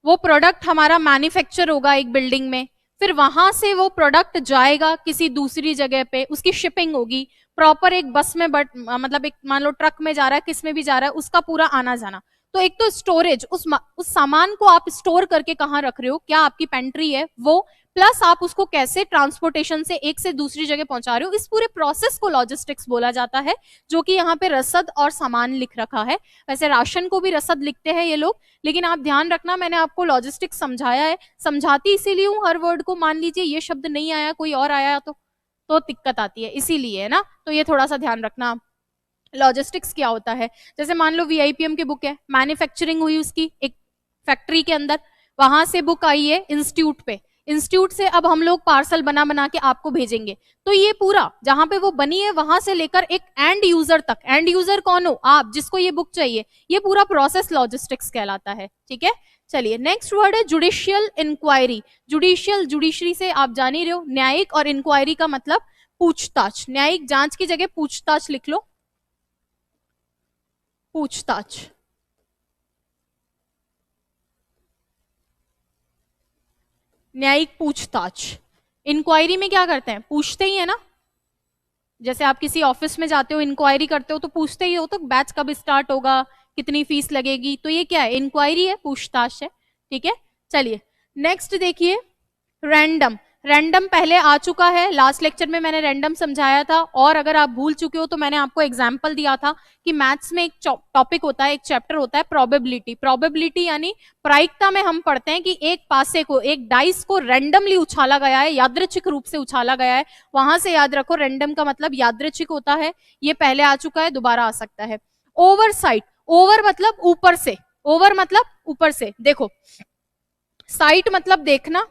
वो प्रोडक्ट हमारा मैन्युफैक्चर होगा एक बिल्डिंग में, फिर वहां से वो प्रोडक्ट जाएगा किसी दूसरी जगह पे, उसकी शिपिंग होगी प्रॉपर एक बस में, बट मतलब एक मान लो ट्रक में जा रहा है किस में भी जा रहा है उसका पूरा आना जाना। तो एक तो स्टोरेज, उस सामान को आप स्टोर करके कहाँ रख रहे हो, क्या आपकी पेंट्री है वो, प्लस आप उसको कैसे ट्रांसपोर्टेशन से एक से दूसरी जगह पहुंचा रहे हो, इस पूरे प्रोसेस को लॉजिस्टिक्स बोला जाता है, जो कि यहाँ पे रसद और सामान लिख रखा है। वैसे राशन को भी रसद लिखते हैं ये लोग, लेकिन आप ध्यान रखना मैंने आपको लॉजिस्टिक्स समझाया है, समझाती इसीलिए हूँ हर वर्ड को, मान लीजिए ये शब्द नहीं आया कोई और आया तो दिक्कत आती है, इसीलिए है ना, तो ये थोड़ा सा ध्यान रखना। लॉजिस्टिक्स क्या होता है, जैसे मान लो वीआईपीएम की बुक है, मैन्युफैक्चरिंग हुई उसकी एक फैक्ट्री के अंदर, वहां से बुक आई है इंस्टीट्यूट पे, इंस्टीट्यूट से अब हम लोग पार्सल बना बना के आपको भेजेंगे, तो ये पूरा जहां पे वो बनी है वहां से लेकर एक एंड यूजर तक, एंड यूजर कौन हो आप जिसको ये बुक चाहिए, ये पूरा प्रोसेस लॉजिस्टिक्स कहलाता है। ठीक है चलिए नेक्स्ट वर्ड है जुडिशियल इंक्वायरी। जुडिशियल, जुडिशरी से आप जान ही रहे हो, न्यायिक, और इंक्वायरी का मतलब पूछताछ, न्यायिक जांच की जगह पूछताछ लिख लो, पूछताछ। न्यायिक पूछताछ, इंक्वायरी में क्या करते हैं, पूछते ही है ना, जैसे आप किसी ऑफिस में जाते हो इंक्वायरी करते हो तो पूछते ही हो तो बैच कब स्टार्ट होगा, कितनी फीस लगेगी, तो ये क्या है, इंक्वायरी है, पूछताछ है। ठीक है चलिए नेक्स्ट देखिए रैंडम। रैंडम पहले आ चुका है, लास्ट लेक्चर में मैंने रैंडम समझाया था, और अगर आप भूल चुके हो तो मैंने आपको एग्जांपल दिया था कि मैथ्स में एक टॉपिक होता है, एक चैप्टर होता है प्रोबेबिलिटी। प्रोबेबिलिटी यानी प्रायिकता में हम पढ़ते हैं कि एक पासे को, एक डाइस को रैंडमली उछाला गया है, यादृच्छिक रूप से उछाला गया है, वहां से याद रखो रैंडम का मतलब यादृच्छिक होता है, ये पहले आ चुका है दोबारा आ सकता है। ओवरसाइट, ओवर मतलब ऊपर से, ओवर मतलब ऊपर से, देखो साइट मतलब देखना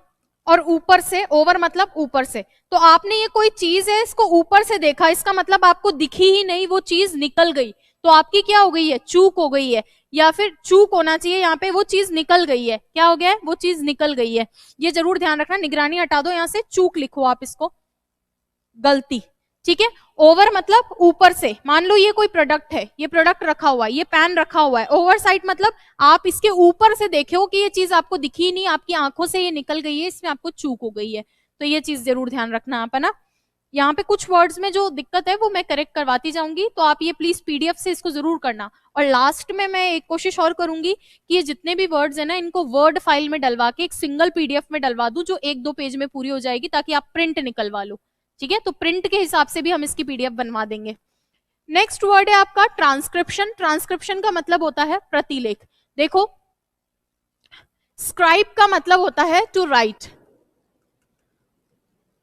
और ऊपर से, ओवर मतलब ऊपर से, तो आपने ये कोई चीज है इसको ऊपर से देखा, इसका मतलब आपको दिखी ही नहीं, वो चीज निकल गई, तो आपकी क्या हो गई है, चूक हो गई है, या फिर चूक होना चाहिए यहाँ पे, वो चीज निकल गई है, क्या हो गया है, वो चीज निकल गई है, ये जरूर ध्यान रखना, निगरानी हटा दो यहाँ से, चूक लिखो आप इसको, गलती। ठीक है ओवर मतलब ऊपर से, मान लो ये कोई प्रोडक्ट है, ये प्रोडक्ट रखा हुआ है, ये पेन रखा हुआ है, ओवर साइड मतलब आप इसके ऊपर से देखे हो कि ये चीज आपको दिखी नहीं, आपकी आंखों से ये निकल गई है, इसमें आपको चूक हो गई है, तो ये चीज जरूर ध्यान रखना आप, है ना। यहाँ पे कुछ वर्ड्स में जो दिक्कत है वो मैं करेक्ट करवाती जाऊंगी, तो आप ये प्लीज पीडीएफ से इसको जरूर करना। और लास्ट में मैं एक कोशिश और करूंगी कि ये जितने भी वर्ड्स है ना, इनको वर्ड फाइल में डलवा के एक सिंगल पीडीएफ में डलवा दूं, जो 1-2 पेज में पूरी हो जाएगी, ताकि आप प्रिंट निकलवा लो। ठीक है, तो प्रिंट के हिसाब से भी हम इसकी पीडीएफ बनवा देंगे। नेक्स्ट वर्ड है आपका ट्रांसक्रिप्शन। ट्रांसक्रिप्शन का मतलब होता है प्रतिलेख। देखो, स्क्राइब का मतलब होता है to write,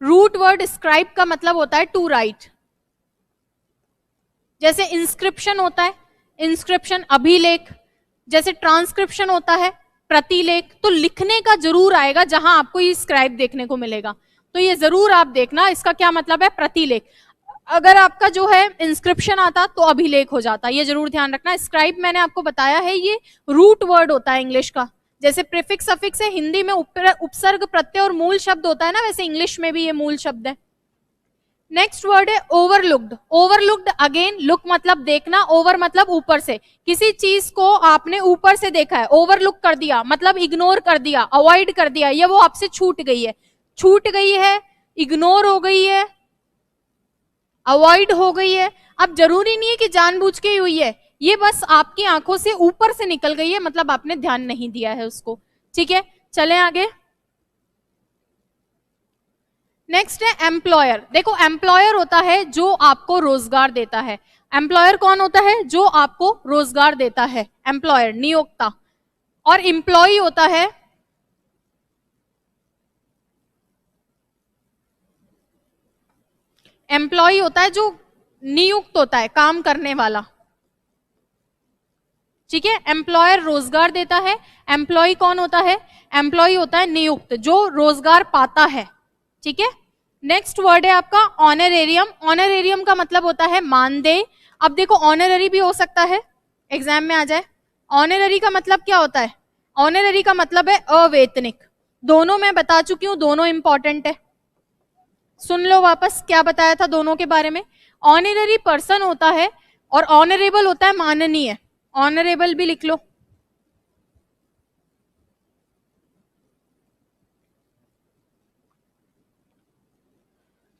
root word scribe का मतलब होता है टू राइट। जैसे इंस्क्रिप्शन होता है, इंस्क्रिप्शन अभिलेख, जैसे ट्रांसक्रिप्शन होता है प्रतिलेख। तो लिखने का जरूर आएगा जहां आपको ये स्क्राइब देखने को मिलेगा, तो ये जरूर आप देखना इसका क्या मतलब है, प्रतिलेख। अगर आपका जो है इंस्क्रिप्शन आता तो अभिलेख हो जाता, ये जरूर ध्यान रखना। स्क्राइब मैंने आपको बताया है ये रूट वर्ड होता है इंग्लिश का। जैसे प्रीफिक्स सफिक्स है हिंदी में, उपसर्ग प्रत्यय और मूल शब्द होता है ना, वैसे इंग्लिश में भी ये मूल शब्द है। नेक्स्ट वर्ड है ओवरलुक्ड। ओवरलुक्ड अगेन, लुक मतलब देखना, ओवर मतलब ऊपर से। किसी चीज को आपने ऊपर से देखा है, ओवरलुक कर दिया मतलब इग्नोर कर दिया, अवॉइड कर दिया, ये वो आपसे छूट गई है, छूट गई है, इग्नोर हो गई है, अवॉइड हो गई है। अब जरूरी नहीं है कि जानबूझ के ही हुई है, ये बस आपकी आंखों से ऊपर से निकल गई है, मतलब आपने ध्यान नहीं दिया है उसको। ठीक है, चलें आगे। नेक्स्ट है एम्प्लॉयर। देखो, एम्प्लॉयर होता है जो आपको रोजगार देता है। एम्प्लॉयर कौन होता है? जो आपको रोजगार देता है, एम्प्लॉयर नियोक्ता। और एम्प्लॉय होता है जो नियुक्त होता है, काम करने वाला। ठीक है, एम्प्लॉयर रोजगार देता है, एम्प्लॉय कौन होता है? एम्प्लॉय होता है नियुक्त, जो रोजगार पाता है। ठीक है, नेक्स्ट वर्ड है आपका ऑनरेरियम। ऑनरेरियम का मतलब होता है मानदेय। अब देखो, ऑनररी भी हो सकता है, एग्जाम में आ जाए। ऑनररी का मतलब क्या होता है? ऑनररी का मतलब है अवेतनिक। दोनों मैं बता चुकी हूं, दोनों इंपॉर्टेंट है, सुन लो वापस क्या बताया था दोनों के बारे में। ऑनररी पर्सन होता है और ऑनरेबल होता है माननीय। ऑनरेबल भी लिख लो।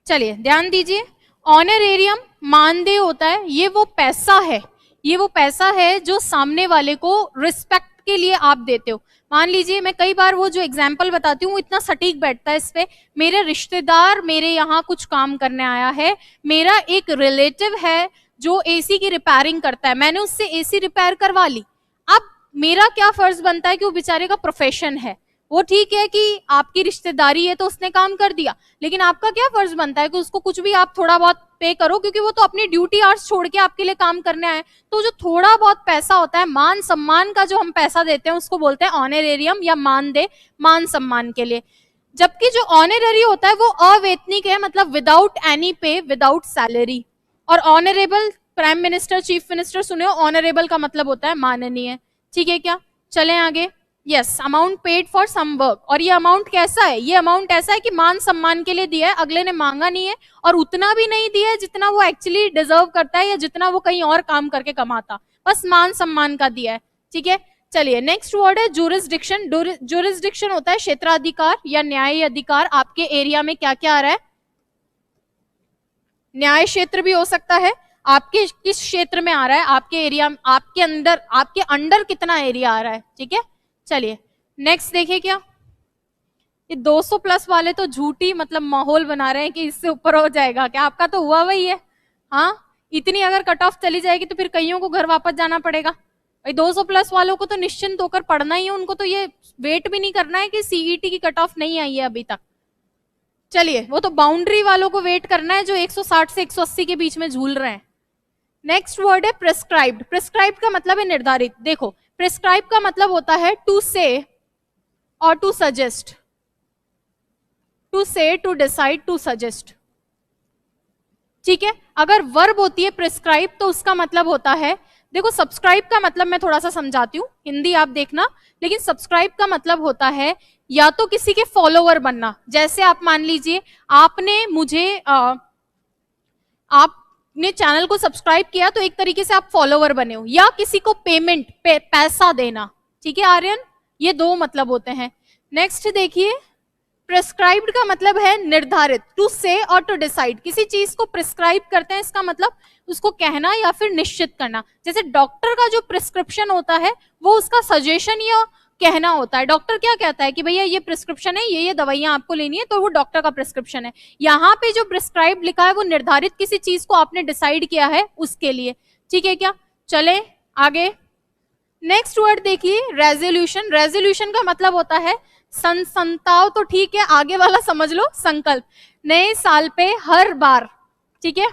चलिए ध्यान दीजिए, ऑनरेरियम मानदेय होता है, ये वो पैसा है, ये वो पैसा है जो सामने वाले को रिस्पेक्ट के लिए आप देते हो। मान लीजिए, मैं कई बार वो जो एग्जाम्पल बताती हूँ इतना सटीक बैठता है इस पे। मेरे रिश्तेदार मेरे यहाँ कुछ काम करने आया है, मेरा एक रिलेटिव है जो एसी की रिपेयरिंग करता है, मैंने उससे एसी रिपेयर करवा ली। अब मेरा क्या फर्ज बनता है कि वो बेचारे का प्रोफेशन है, वो ठीक है कि आपकी रिश्तेदारी है तो उसने काम कर दिया, लेकिन आपका क्या फर्ज बनता है कि उसको कुछ भी आप थोड़ा बहुत पे करो, क्योंकि वो तो अपनी ड्यूटी आवर्स छोड़ के आपके लिए काम करने आए। तो जो थोड़ा बहुत पैसा होता है, मान सम्मान का जो हम पैसा देते हैं, उसको बोलते हैं ऑनरेरियम या मानदेय, मान सम्मान के लिए। जबकि जो ऑनररी होता है वो अवेतनिक है, मतलब विदाउट एनी पे, विदाउट सैलरी। और honourable, prime minister, chief minister सुने हो, ऑनरेबल का मतलब होता है माननीय। ठीक है क्या? चलें आगे। Yes, amount paid for some work. और ये अमाउंट कैसा है? ये अमाउंट ऐसा है कि मान सम्मान के लिए दिया है, अगले ने मांगा नहीं है और उतना भी नहीं दिया है जितना वो एक्चुअली डिजर्व करता है या जितना वो कहीं और काम करके कमाता, बस मान सम्मान का दिया है। ठीक है, चलिए नेक्स्ट वर्ड है जुरिस्डिक्शन। जुरिस्डिक्शन होता है क्षेत्राधिकार या न्याय अधिकार। आपके एरिया में क्या क्या आ रहा है? न्याय क्षेत्र भी हो सकता है, आपके किस क्षेत्र में आ रहा है, आपके एरिया, आपके अंदर, आपके अंडर कितना एरिया आ रहा है। ठीक है, चलिए नेक्स्ट देखिए। क्या ये 200 प्लस वाले तो झूठी मतलब माहौल बना रहे हैं कि इससे ऊपर हो जाएगा, क्या आपका तो हुआ वही है? हाँ, इतनी अगर कट ऑफ चली जाएगी तो फिर कईयों को घर वापस जाना पड़ेगा। भाई 200 प्लस वालों को तो निश्चिंत होकर पढ़ना ही है, उनको तो ये वेट भी नहीं करना है कि सीईटी की कट ऑफ नहीं आई है अभी तक। चलिए, वो तो बाउंड्री वालों को वेट करना है जो 160 से 180 के बीच में झूल रहे हैं। नेक्स्ट वर्ड है प्रिस्क्राइब्ड। प्रिस्क्राइब्ड का मतलब है निर्धारित। देखो, प्रिस्क्राइब का मतलब होता है टू से और टू सजेस्ट, टू से, टू डिसाइड, टू सजेस्ट। ठीक है, अगर वर्ब होती है प्रिस्क्राइब तो उसका मतलब होता है, देखो सब्सक्राइब का मतलब मैं थोड़ा सा समझाती हूँ, हिंदी आप देखना, लेकिन सब्सक्राइब का मतलब होता है या तो किसी के फॉलोवर बनना। जैसे आप मान लीजिए आपने मुझे आपने चैनल को सब्सक्राइब किया तो एक तरीके से आप फॉलोवर बने हो, या किसी को पेमेंट, पैसा देना। ठीक है आर्यन, ये दो मतलब होते हैं। नेक्स्ट देखिए, प्रिस्क्राइब्ड का मतलब है निर्धारित, टू से और टू डिसाइड, किसी चीज को प्रिस्क्राइब करते हैं इसका मतलब उसको कहना या फिर निश्चित करना। जैसे डॉक्टर का जो प्रिस्क्रिप्शन होता है वो उसका सजेशन या कहना होता है। डॉक्टर क्या कहता है कि भैया ये प्रिस्क्रिप्शन है, ये दवाइयां आपको लेनी है, तो वो डॉक्टर का प्रिस्क्रिप्शन है। यहाँ पे जो प्रिस्क्राइब लिखा है वो निर्धारित किसी चीज को आपने डिसाइड किया है उसके लिए, ठीक है क्या। चले आगे, नेक्स्ट वर्ड देखिए रेजोल्यूशन। रेजोल्यूशन का मतलब होता है संताव, तो ठीक है, आगे वाला समझ लो संकल्प। नए साल पे हर बार, ठीक है,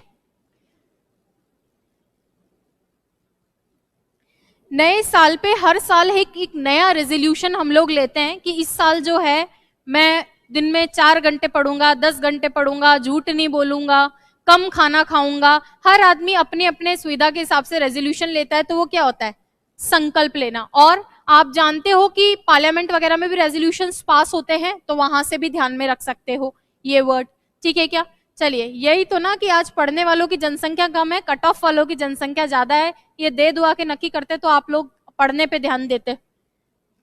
नए साल पे हर साल एक नया रेजोल्यूशन हम लोग लेते हैं कि इस साल जो है मैं दिन में 4 घंटे पढ़ूंगा, 10 घंटे पढ़ूंगा, झूठ नहीं बोलूंगा, कम खाना खाऊंगा। हर आदमी अपने अपने सुविधा के हिसाब से रेजोल्यूशन लेता है, तो वो क्या होता है, संकल्प लेना। और आप जानते हो कि पार्लियामेंट वगैरह में भी रेजोल्यूशंस पास होते हैं, तो वहां से भी ध्यान में रख सकते हो ये वर्ड, ठीक है क्या। चलिए, यही तो ना कि आज पढ़ने वालों की जनसंख्या कम है, कट ऑफ वालों की जनसंख्या ज्यादा है, ये दे दुआ के नक्की करते तो आप लोग पढ़ने पे ध्यान देते।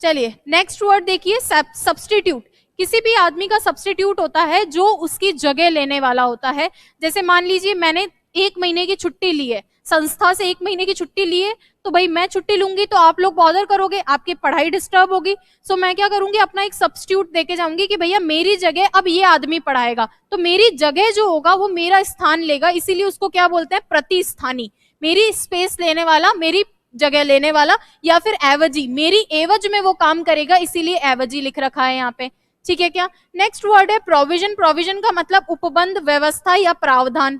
चलिए नेक्स्ट वर्ड देखिए सब्स्टिट्यूट। किसी भी आदमी का सब्स्टिट्यूट होता है जो उसकी जगह लेने वाला होता है। जैसे मान लीजिए मैंने 1 महीने की छुट्टी ली है, संस्था से 1 महीने की छुट्टी ली है, तो भाई मैं छुट्टी लूंगी तो आप लोग बॉदर करोगे, आपकी पढ़ाई डिस्टर्ब होगी। सो मैं क्या करूंगी, अपना एक सब्स्टिट्यूट देके जाऊंगी कि भैया मेरी जगह अब ये आदमी पढ़ाएगा, तो मेरी जगह जो होगा वो मेरा स्थान लेगा, इसीलिए उसको क्या बोलते हैं, प्रतिस्थानी। मेरी स्पेस लेने वाला, मेरी जगह लेने वाला, या फिर एवजी, मेरी एवज में वो काम करेगा, इसीलिए एवजी लिख रखा है यहाँ पे, ठीक है क्या। नेक्स्ट वर्ड है प्रोविजन। प्रोविजन का मतलब उपबंध, व्यवस्था या प्रावधान।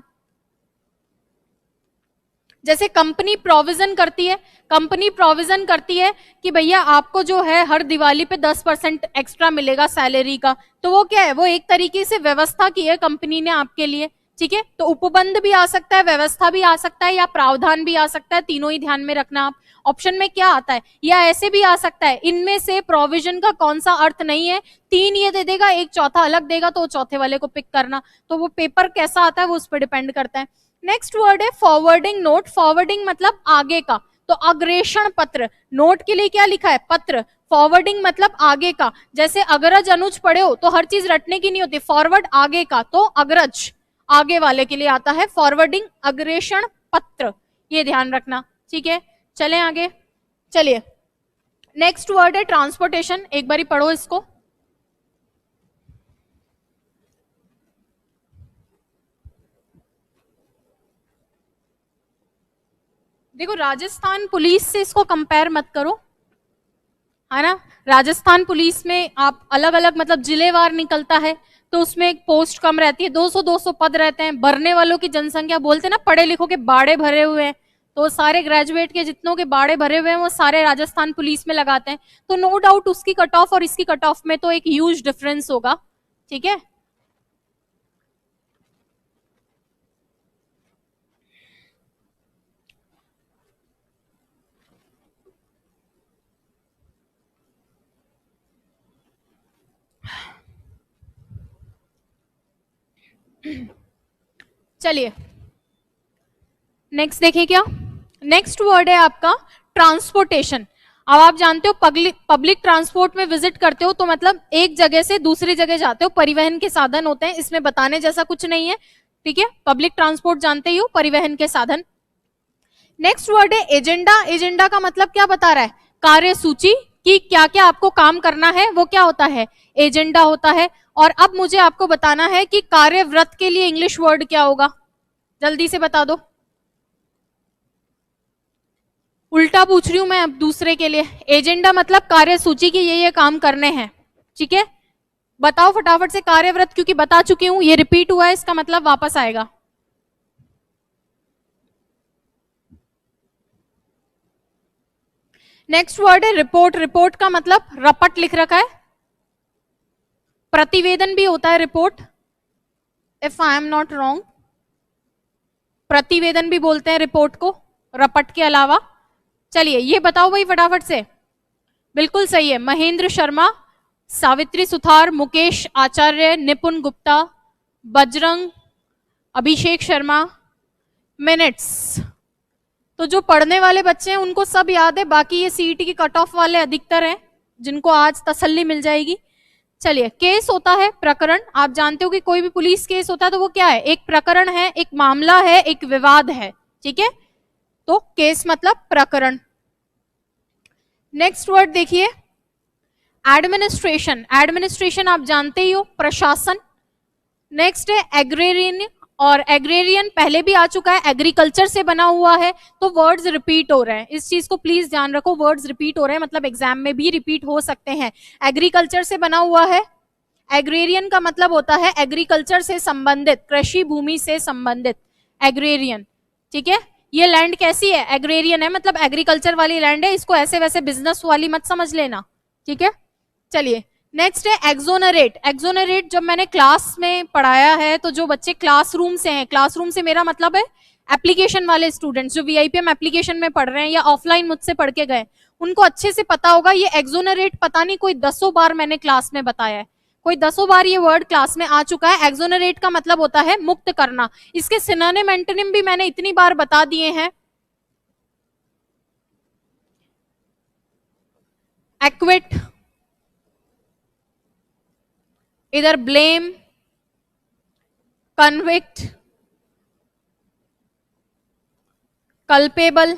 जैसे कंपनी प्रोविजन करती है, कंपनी प्रोविजन करती है कि भैया आपको जो है हर दिवाली पे 10% एक्स्ट्रा मिलेगा सैलरी का, तो वो क्या है, वो एक तरीके से व्यवस्था की है कंपनी ने आपके लिए, ठीक है। तो उपबंध भी आ सकता है, व्यवस्था भी आ सकता है, या प्रावधान भी आ सकता है, तीनों ही ध्यान में रखना आप। ऑप्शन में क्या आता है, या ऐसे भी आ सकता है, इनमें से प्रोविजन का कौन सा अर्थ नहीं है, 3 ये दे देगा, एक चौथा अलग देगा, तो चौथे वाले को पिक करना। तो वो पेपर कैसा आता है वो उस पर डिपेंड करता है। नेक्स्ट वर्ड है फॉरवर्डिंग नोट। फॉरवर्डिंग मतलब आगे का, तो अग्रेषण पत्र। नोट के लिए क्या लिखा है, पत्र। फॉरवर्डिंग मतलब आगे का। जैसे अग्रज अनुज पढ़े हो तो हर चीज रटने की नहीं होती, फॉरवर्ड आगे का, तो अग्रज आगे वाले के लिए आता है फॉरवर्डिंग, अग्रेषण पत्र, ये ध्यान रखना, ठीक है। चलें आगे, चलिए नेक्स्ट वर्ड है ट्रांसपोर्टेशन। एक बारी पढ़ो इसको। देखो राजस्थान पुलिस से इसको कंपेयर मत करो, है ना। राजस्थान पुलिस में आप अलग अलग मतलब जिलेवार निकलता है, तो उसमें एक पोस्ट कम रहती है, 200-200 पद रहते हैं। भरने वालों की जनसंख्या, बोलते हैं ना पढ़े लिखों के बाड़े भरे हुए हैं, तो सारे ग्रेजुएट के जितनों के बाड़े भरे हुए हैं वो सारे राजस्थान पुलिस में लगाते हैं। तो नो डाउट उसकी कट ऑफ और इसकी कट ऑफ में तो एक ह्यूज डिफरेंस होगा, ठीक है। चलिए नेक्स्ट देखिए क्या, नेक्स्ट वर्ड है आपका ट्रांसपोर्टेशन। अब आप जानते हो पब्लिक ट्रांसपोर्ट में विजिट करते हो तो मतलब एक जगह से दूसरी जगह जाते हो, परिवहन के साधन होते हैं, इसमें बताने जैसा कुछ नहीं है, ठीक है। पब्लिक ट्रांसपोर्ट जानते ही हो, परिवहन के साधन। नेक्स्ट वर्ड है एजेंडा। एजेंडा का मतलब क्या बता रहा है, कार्यसूची, कि क्या क्या आपको काम करना है वो क्या होता है, एजेंडा होता है। और अब मुझे आपको बताना है कि कार्यव्रत के लिए इंग्लिश वर्ड क्या होगा, जल्दी से बता दो। उल्टा पूछ रही हूं मैं अब दूसरे के लिए। एजेंडा मतलब कार्यसूची की ये काम करने हैं, ठीक है। बताओ फटाफट से कार्यव्रत, क्योंकि बता चुकी हूं, ये रिपीट हुआ है, इसका मतलब वापस आएगा। नेक्स्ट वर्ड है रिपोर्ट। रिपोर्ट का मतलब रपट लिख रखा है, प्रतिवेदन भी होता है report, if I am not wrong, प्रतिवेदन भी बोलते हैं रिपोर्ट को रपट के अलावा। चलिए ये बताओ भाई फटाफट से। बिल्कुल सही है, महेंद्र शर्मा, सावित्री सुथार, मुकेश आचार्य, निपुण गुप्ता, बजरंग, अभिषेक शर्मा। मिनट्स तो जो पढ़ने वाले बच्चे हैं उनको सब याद है, बाकी ये सीईटी की कट ऑफ वाले अधिकतर हैं जिनको आज तसल्ली मिल जाएगी। चलिए, केस होता है प्रकरण, आप जानते हो कि कोई भी पुलिस केस होता है तो वो क्या है, एक प्रकरण है, एक मामला है, एक विवाद है, ठीक है, तो केस मतलब प्रकरण। नेक्स्ट वर्ड देखिए, एडमिनिस्ट्रेशन, एडमिनिस्ट्रेशन आप जानते ही हो, प्रशासन। नेक्स्ट है एग्रेरियन, और एग्रेरियन पहले भी आ चुका है, एग्रीकल्चर से बना हुआ है, तो वर्ड्स रिपीट हो रहे हैं, इस चीज को प्लीज ध्यान रखो, वर्ड्स रिपीट हो रहे हैं मतलब एग्जाम में भी रिपीट हो सकते हैं। एग्रीकल्चर से बना हुआ है, एग्रेरियन का मतलब होता है एग्रीकल्चर से संबंधित, कृषि भूमि से संबंधित, एग्रेरियन, ठीक है। ये लैंड कैसी है, एग्रेरियन है, मतलब एग्रीकल्चर वाली लैंड है, इसको ऐसे वैसे बिजनेस वाली मत समझ लेना, ठीक है। चलिए, नेक्स्ट है एक्सोनरेट। एक्सोनरेट जब मैंने क्लास में पढ़ाया है, तो जो बच्चे क्लासरूम से हैं, क्लासरूम से मेरा मतलब है एप्लीकेशन वाले स्टूडेंट्स जो वीआईपीएम एप्लीकेशन में पढ़ रहे हैं या ऑफलाइन मुझसे पढ़ के गए, उनको अच्छे से पता होगा ये एक्सोनरेट, पता नहीं कोई 10 बार मैंने क्लास में बताया है, कोई 10 बार ये वर्ड क्लास में आ चुका है। एक्सोनरेट का मतलब होता है मुक्त करना, इसके सिनोनिम एंटोनिम भी मैंने इतनी बार बता दिए हैं। एक्विट, इधर ब्लेम, कन्विक्ट, कल्पेबल,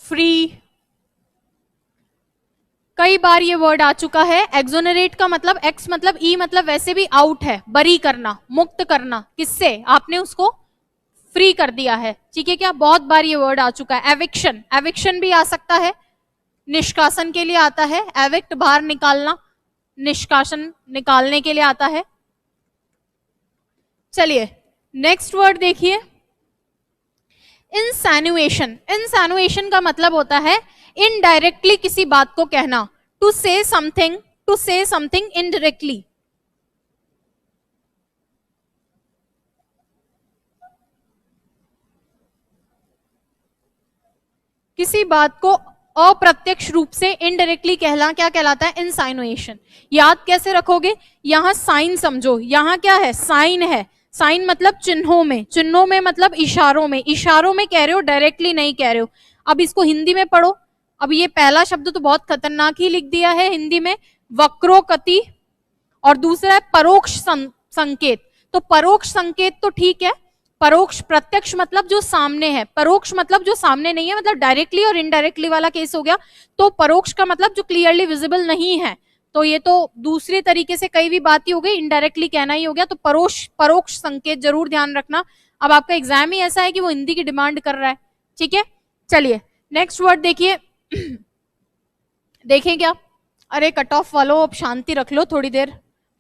फ्री, कई बार ये वर्ड आ चुका है। एक्सोनरेट का मतलब एक्स मतलब ई मतलब वैसे भी आउट है, बरी करना, मुक्त करना, किससे, आपने उसको फ्री कर दिया है, ठीक है क्या, बहुत बार ये वर्ड आ चुका है। एविक्शन, एविक्शन भी आ सकता है, निष्कासन के लिए आता है, एविक्ट बाहर निकालना, निष्कासन निकालने के लिए आता है। चलिए, नेक्स्ट वर्ड देखिए, इंसैनुएशन। इंसैनुएशन का मतलब होता है इनडायरेक्टली किसी बात को कहना, टू से समथिंग इनडायरेक्टली। किसी बात को अप्रत्यक्ष रूप से इनडायरेक्टली कहना क्या कहलाता है, इंसाइनुएशन। याद कैसे रखोगे, यहां साइन समझो, यहां क्या है, साइन है, साइन मतलब चिन्हों में, चिन्हों में मतलब इशारों में, इशारों में कह रहे हो, डायरेक्टली नहीं कह रहे हो। अब इसको हिंदी में पढ़ो, अब ये पहला शब्द तो बहुत खतरनाक ही लिख दिया है हिंदी में, वक्रोक्ति, और दूसरा है परोक्ष संकेत। तो परोक्ष संकेत तो ठीक है, परोक्ष, प्रत्यक्ष मतलब जो सामने है, परोक्ष मतलब जो सामने नहीं है, मतलब डायरेक्टली और इनडायरेक्टली वाला केस हो गया। तो परोक्ष का मतलब जो क्लियरली विजिबल नहीं है, तो ये तो दूसरे तरीके से कई भी बात ही हो गई, इनडायरेक्टली कहना ही हो गया, तो परोक्ष संकेत जरूर ध्यान रखना। अब आपका एग्जाम ही ऐसा है कि वो हिंदी की डिमांड कर रहा है, ठीक है। चलिए, नेक्स्ट वर्ड देखिए, देखें क्या, अरे कट ऑफ वालों अब शांति रख लो, थोड़ी देर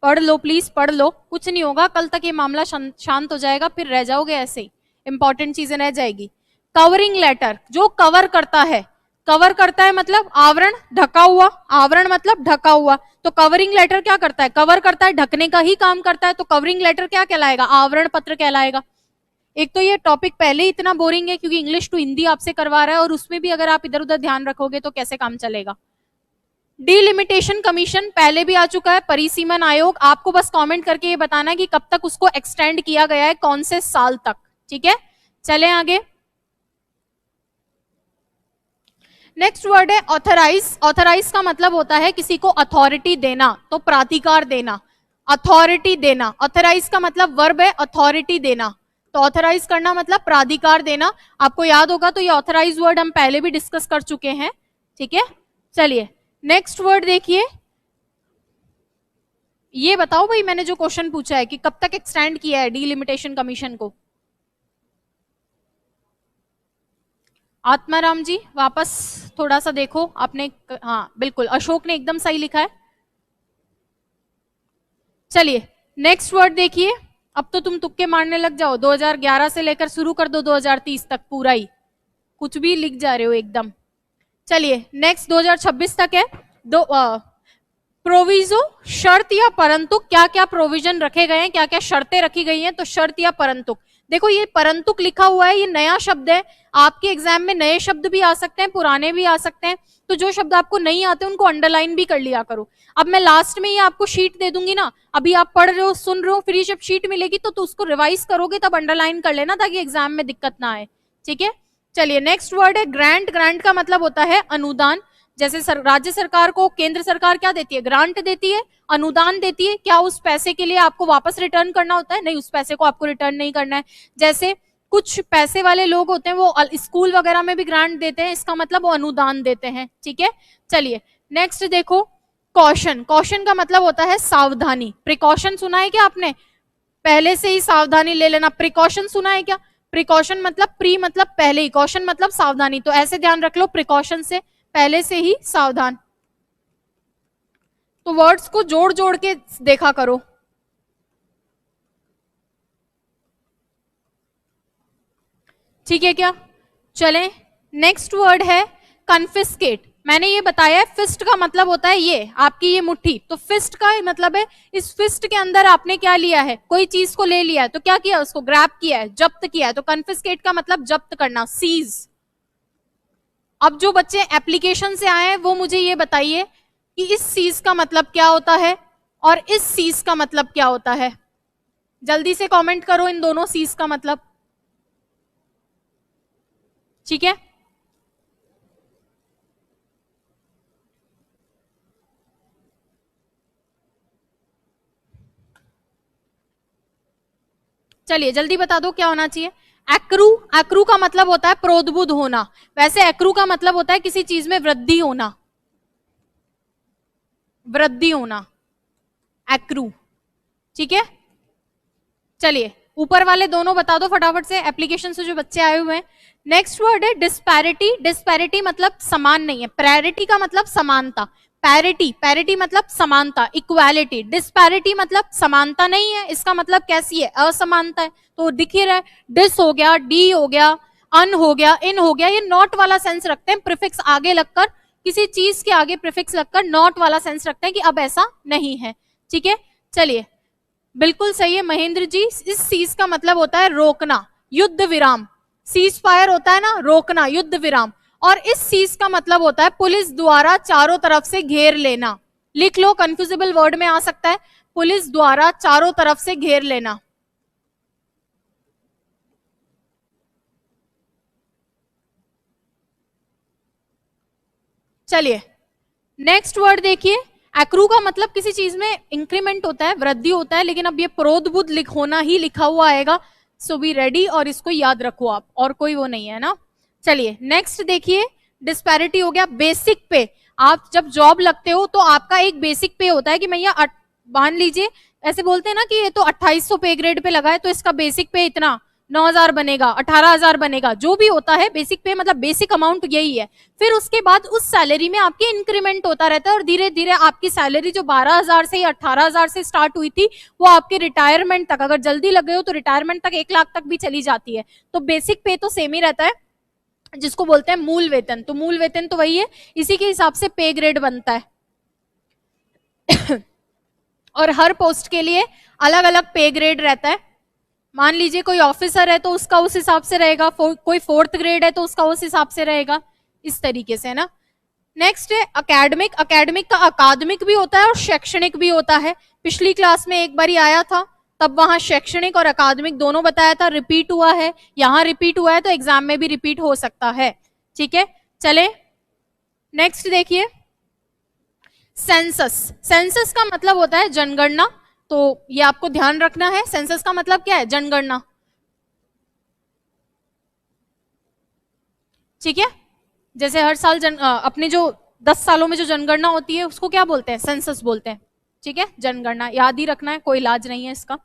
पढ़ लो प्लीज, पढ़ लो, कुछ नहीं होगा, कल तक ये मामला शांत हो जाएगा, फिर रह जाओगे ऐसे ही, इंपॉर्टेंट चीजें रह जाएगी। कवरिंग लेटर, जो कवर करता है, कवर करता है मतलब आवरण, ढका हुआ, आवरण मतलब ढका हुआ, तो कवरिंग लेटर क्या करता है, कवर करता है, ढकने का ही काम करता है, तो कवरिंग लेटर क्या कहलाएगा, आवरण पत्र कहलाएगा। एक तो ये टॉपिक पहले ही इतना बोरिंग है क्योंकि इंग्लिश टू हिंदी आपसे करवा रहा है, और उसमें भी अगर आप इधर उधर ध्यान रखोगे तो कैसे काम चलेगा। डिलिमिटेशन कमीशन पहले भी आ चुका है, परिसीमन आयोग, आपको बस कमेंट करके ये बताना है कि कब तक उसको एक्सटेंड किया गया है, कौन से साल तक, ठीक है। चलें आगे, नेक्स्ट वर्ड है ऑथराइज। ऑथराइज का मतलब होता है किसी को अथॉरिटी देना, तो प्राधिकार देना, अथॉरिटी देना, ऑथराइज का मतलब वर्ब है अथॉरिटी देना, तो ऑथराइज करना मतलब प्राधिकार देना। आपको याद होगा तो ये ऑथराइज वर्ड हम पहले भी डिस्कस कर चुके हैं, ठीक है। चलिए, नेक्स्ट वर्ड देखिए, ये बताओ भाई, मैंने जो क्वेश्चन पूछा है कि कब तक एक्सटेंड किया है डिलिमिटेशन कमीशन को, आत्माराम जी वापस थोड़ा सा देखो आपने, हाँ बिल्कुल, अशोक ने एकदम सही लिखा है। चलिए, नेक्स्ट वर्ड देखिए, अब तो तुम तुक्के मारने लग जाओ, 2011 से लेकर शुरू कर दो 2030 तक पूरा ही, कुछ भी लिख जा रहे हो एकदम। चलिए, नेक्स्ट 2026 तक है। दो प्रोविजो, शर्त या परंतु, क्या क्या प्रोविजन रखे गए हैं, क्या क्या शर्तें रखी गई हैं, तो शर्त या परंतु। देखो ये परंतुक लिखा हुआ है, ये नया शब्द है, आपके एग्जाम में नए शब्द भी आ सकते हैं, पुराने भी आ सकते हैं, तो जो शब्द आपको नहीं आते उनको अंडरलाइन भी कर लिया करो। अब मैं लास्ट में ये आपको शीट दे दूंगी ना, अभी आप पढ़ रहे हो, सुन रहे हो, फिर जब शीट मिलेगी तो उसको रिवाइज करोगे, तब अंडरलाइन कर लेना ताकि एग्जाम में दिक्कत ना आए, ठीक है। चलिए, नेक्स्ट वर्ड है ग्रांट। ग्रांट का मतलब होता है अनुदान, जैसे राज्य सरकार को केंद्र सरकार क्या देती है, ग्रांट देती है, अनुदान देती है, क्या उस पैसे के लिए आपको वापस रिटर्न करना होता है? नहीं, उस पैसे को आपको रिटर्न नहीं करना है। जैसे कुछ पैसे वाले लोग होते हैं वो स्कूल वगैरह में भी ग्रांट देते हैं, इसका मतलब वो अनुदान देते हैं, ठीक है। चलिए नेक्स्ट देखो, कॉशन। कॉशन का मतलब होता है सावधानी। प्रिकॉशन सुना है क्या आपने? पहले से ही सावधानी ले लेना। प्रिकॉशन सुना है क्या? प्रिकॉशन मतलब प्री मतलब पहले ही, कॉशन मतलब सावधानी, तो ऐसे ध्यान रख लो, प्रिकॉशन से पहले से ही सावधान। तो वर्ड्स को जोड़ जोड़ के देखा करो। ठीक है क्या? चलें, नेक्स्ट वर्ड है कन्फिस्केट। मैंने ये बताया है, फिस्ट का मतलब होता है ये आपकी ये मुट्ठी, तो फिस्ट का मतलब है इस फिस्ट के अंदर आपने क्या लिया है, कोई चीज को ले लिया है, तो क्या किया, उसको ग्रैब किया है, जब्त किया है। तो कन्फिस्केट का मतलब जब्त करना, सीज। अब जो बच्चे एप्लीकेशन से आए हैं वो मुझे ये बताइए कि इस सीज का मतलब क्या होता है और इस सीज का मतलब क्या होता है। जल्दी से कमेंट करो इन दोनों सीज का मतलब। ठीक है, चलिए जल्दी बता दो क्या होना चाहिए। एक्रू, एक्रू का मतलब होता है प्रोद्बुद होना। वैसे एक्रू का मतलब होता है किसी चीज में वृद्धि होना, वृद्धि होना, एक्रू। ठीक है, चलिए ऊपर वाले दोनों बता दो फटाफट से, एप्लीकेशन से जो बच्चे आए हुए हैं। नेक्स्ट वर्ड है डिस्पैरिटी। डिस्पैरिटी मतलब समान नहीं है, पैरिटी का मतलब समानता, पैरिटी, पैरिटी मतलब समानता, इक्वालिटी। डिस्पैरिटी मतलब समानता नहीं है, इसका मतलब कैसी है, असमानता है। तो दिख ही रहा है, डिस हो गया, डी हो गया, अन हो गया, इन हो गया, ये नॉट वाला सेंस रखते हैं, प्रीफिक्स आगे लगकर, किसी चीज के आगे प्रीफिक्स लगकर नॉट वाला सेंस रखते हैं कि अब ऐसा नहीं है। ठीक है, चलिए बिल्कुल सही है महेंद्र जी। इस सीज का मतलब होता है रोकना, युद्ध विराम। सीज फायर होता है ना, रोकना, युद्ध विराम। और इस सीज का मतलब होता है पुलिस द्वारा चारों तरफ से घेर लेना। लिख लो, कंफ्यूजिबल वर्ड में आ सकता है, पुलिस द्वारा चारों तरफ से घेर लेना। चलिए नेक्स्ट वर्ड देखिए, एक्रू का मतलब किसी चीज में इंक्रीमेंट होता है, वृद्धि होता है, लेकिन अब ये प्रोद्बुद होना ही लिखा हुआ आएगा, सो बी रेडी, और इसको याद रखो आप, और कोई वो नहीं है ना। चलिए नेक्स्ट देखिए, डिस्पैरिटी हो गया। बेसिक पे, आप जब जॉब लगते हो तो आपका एक बेसिक पे होता है कि भैया मान लीजिए ऐसे बोलते हैं ना कि ये तो 2800 पे ग्रेड पे लगा है, तो इसका बेसिक पे इतना 9000 बनेगा, 18000 बनेगा, जो भी होता है बेसिक पे, मतलब बेसिक अमाउंट यही है। फिर उसके बाद उस सैलरी में आपकी इंक्रीमेंट होता रहता है, और धीरे धीरे आपकी सैलरी जो 12000 से या 18000 से स्टार्ट हुई थी, वो आपके रिटायरमेंट तक, अगर जल्दी लग गए हो तो रिटायरमेंट तक 1 लाख तक भी चली जाती है। तो बेसिक पे तो सेम ही रहता है, जिसको बोलते हैं मूल वेतन। तो मूल वेतन तो वही है, इसी के हिसाब से पे ग्रेड बनता है। और हर पोस्ट के लिए अलग अलग पे ग्रेड रहता है। मान लीजिए कोई ऑफिसर है तो उसका उस हिसाब से रहेगा, कोई 4th ग्रेड है तो उसका उस हिसाब से रहेगा, इस तरीके से, है ना। नेक्स्ट है अकेडमिक। अकेडमिक का अकादमिक भी होता है और शैक्षणिक भी होता है। पिछली क्लास में एक बार ही आया था, तब वहां शैक्षणिक और अकादमिक दोनों बताया था, रिपीट हुआ है, यहाँ रिपीट हुआ है, तो एग्जाम में भी रिपीट हो सकता है। ठीक है, चले नेक्स्ट देखिए, सेंसस। सेंसस का मतलब होता है जनगणना, तो ये आपको ध्यान रखना है। सेंसस का मतलब क्या है, जनगणना। ठीक है, जैसे हर साल अपने जो 10 सालों में जो जनगणना होती है उसको क्या बोलते हैं, सेंसस बोलते हैं। ठीक है, जनगणना याद ही रखना है, कोई इलाज नहीं है इसका।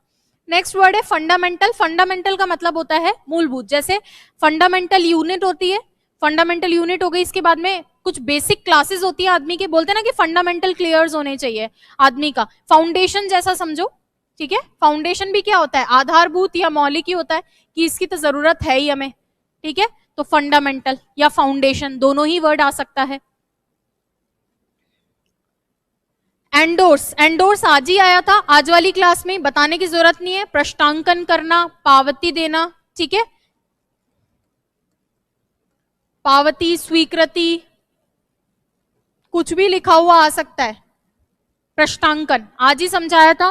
नेक्स्ट वर्ड है फंडामेंटल। फंडामेंटल का मतलब होता है मूलभूत। जैसे फंडामेंटल यूनिट होती है, फंडामेंटल यूनिट हो गई, इसके बाद में कुछ बेसिक क्लासेस होती है आदमी के, बोलते हैं ना कि फंडामेंटल क्लियर्स होने चाहिए आदमी का, फाउंडेशन जैसा समझो। ठीक है, फाउंडेशन भी क्या होता है, आधारभूत या मौलिक ही होता है, कि इसकी तो जरूरत है ही हमें। ठीक है, तो फंडामेंटल या फाउंडेशन दोनों ही वर्ड आ सकता है। एंडोर्स, एंडोर्स आज ही आया था, आज वाली क्लास में, बताने की जरूरत नहीं है। प्रश्नांकन करना, पावती देना। ठीक है, पावती, स्वीकृति, कुछ भी लिखा हुआ आ सकता है। प्रश्नांकन आज ही समझाया था,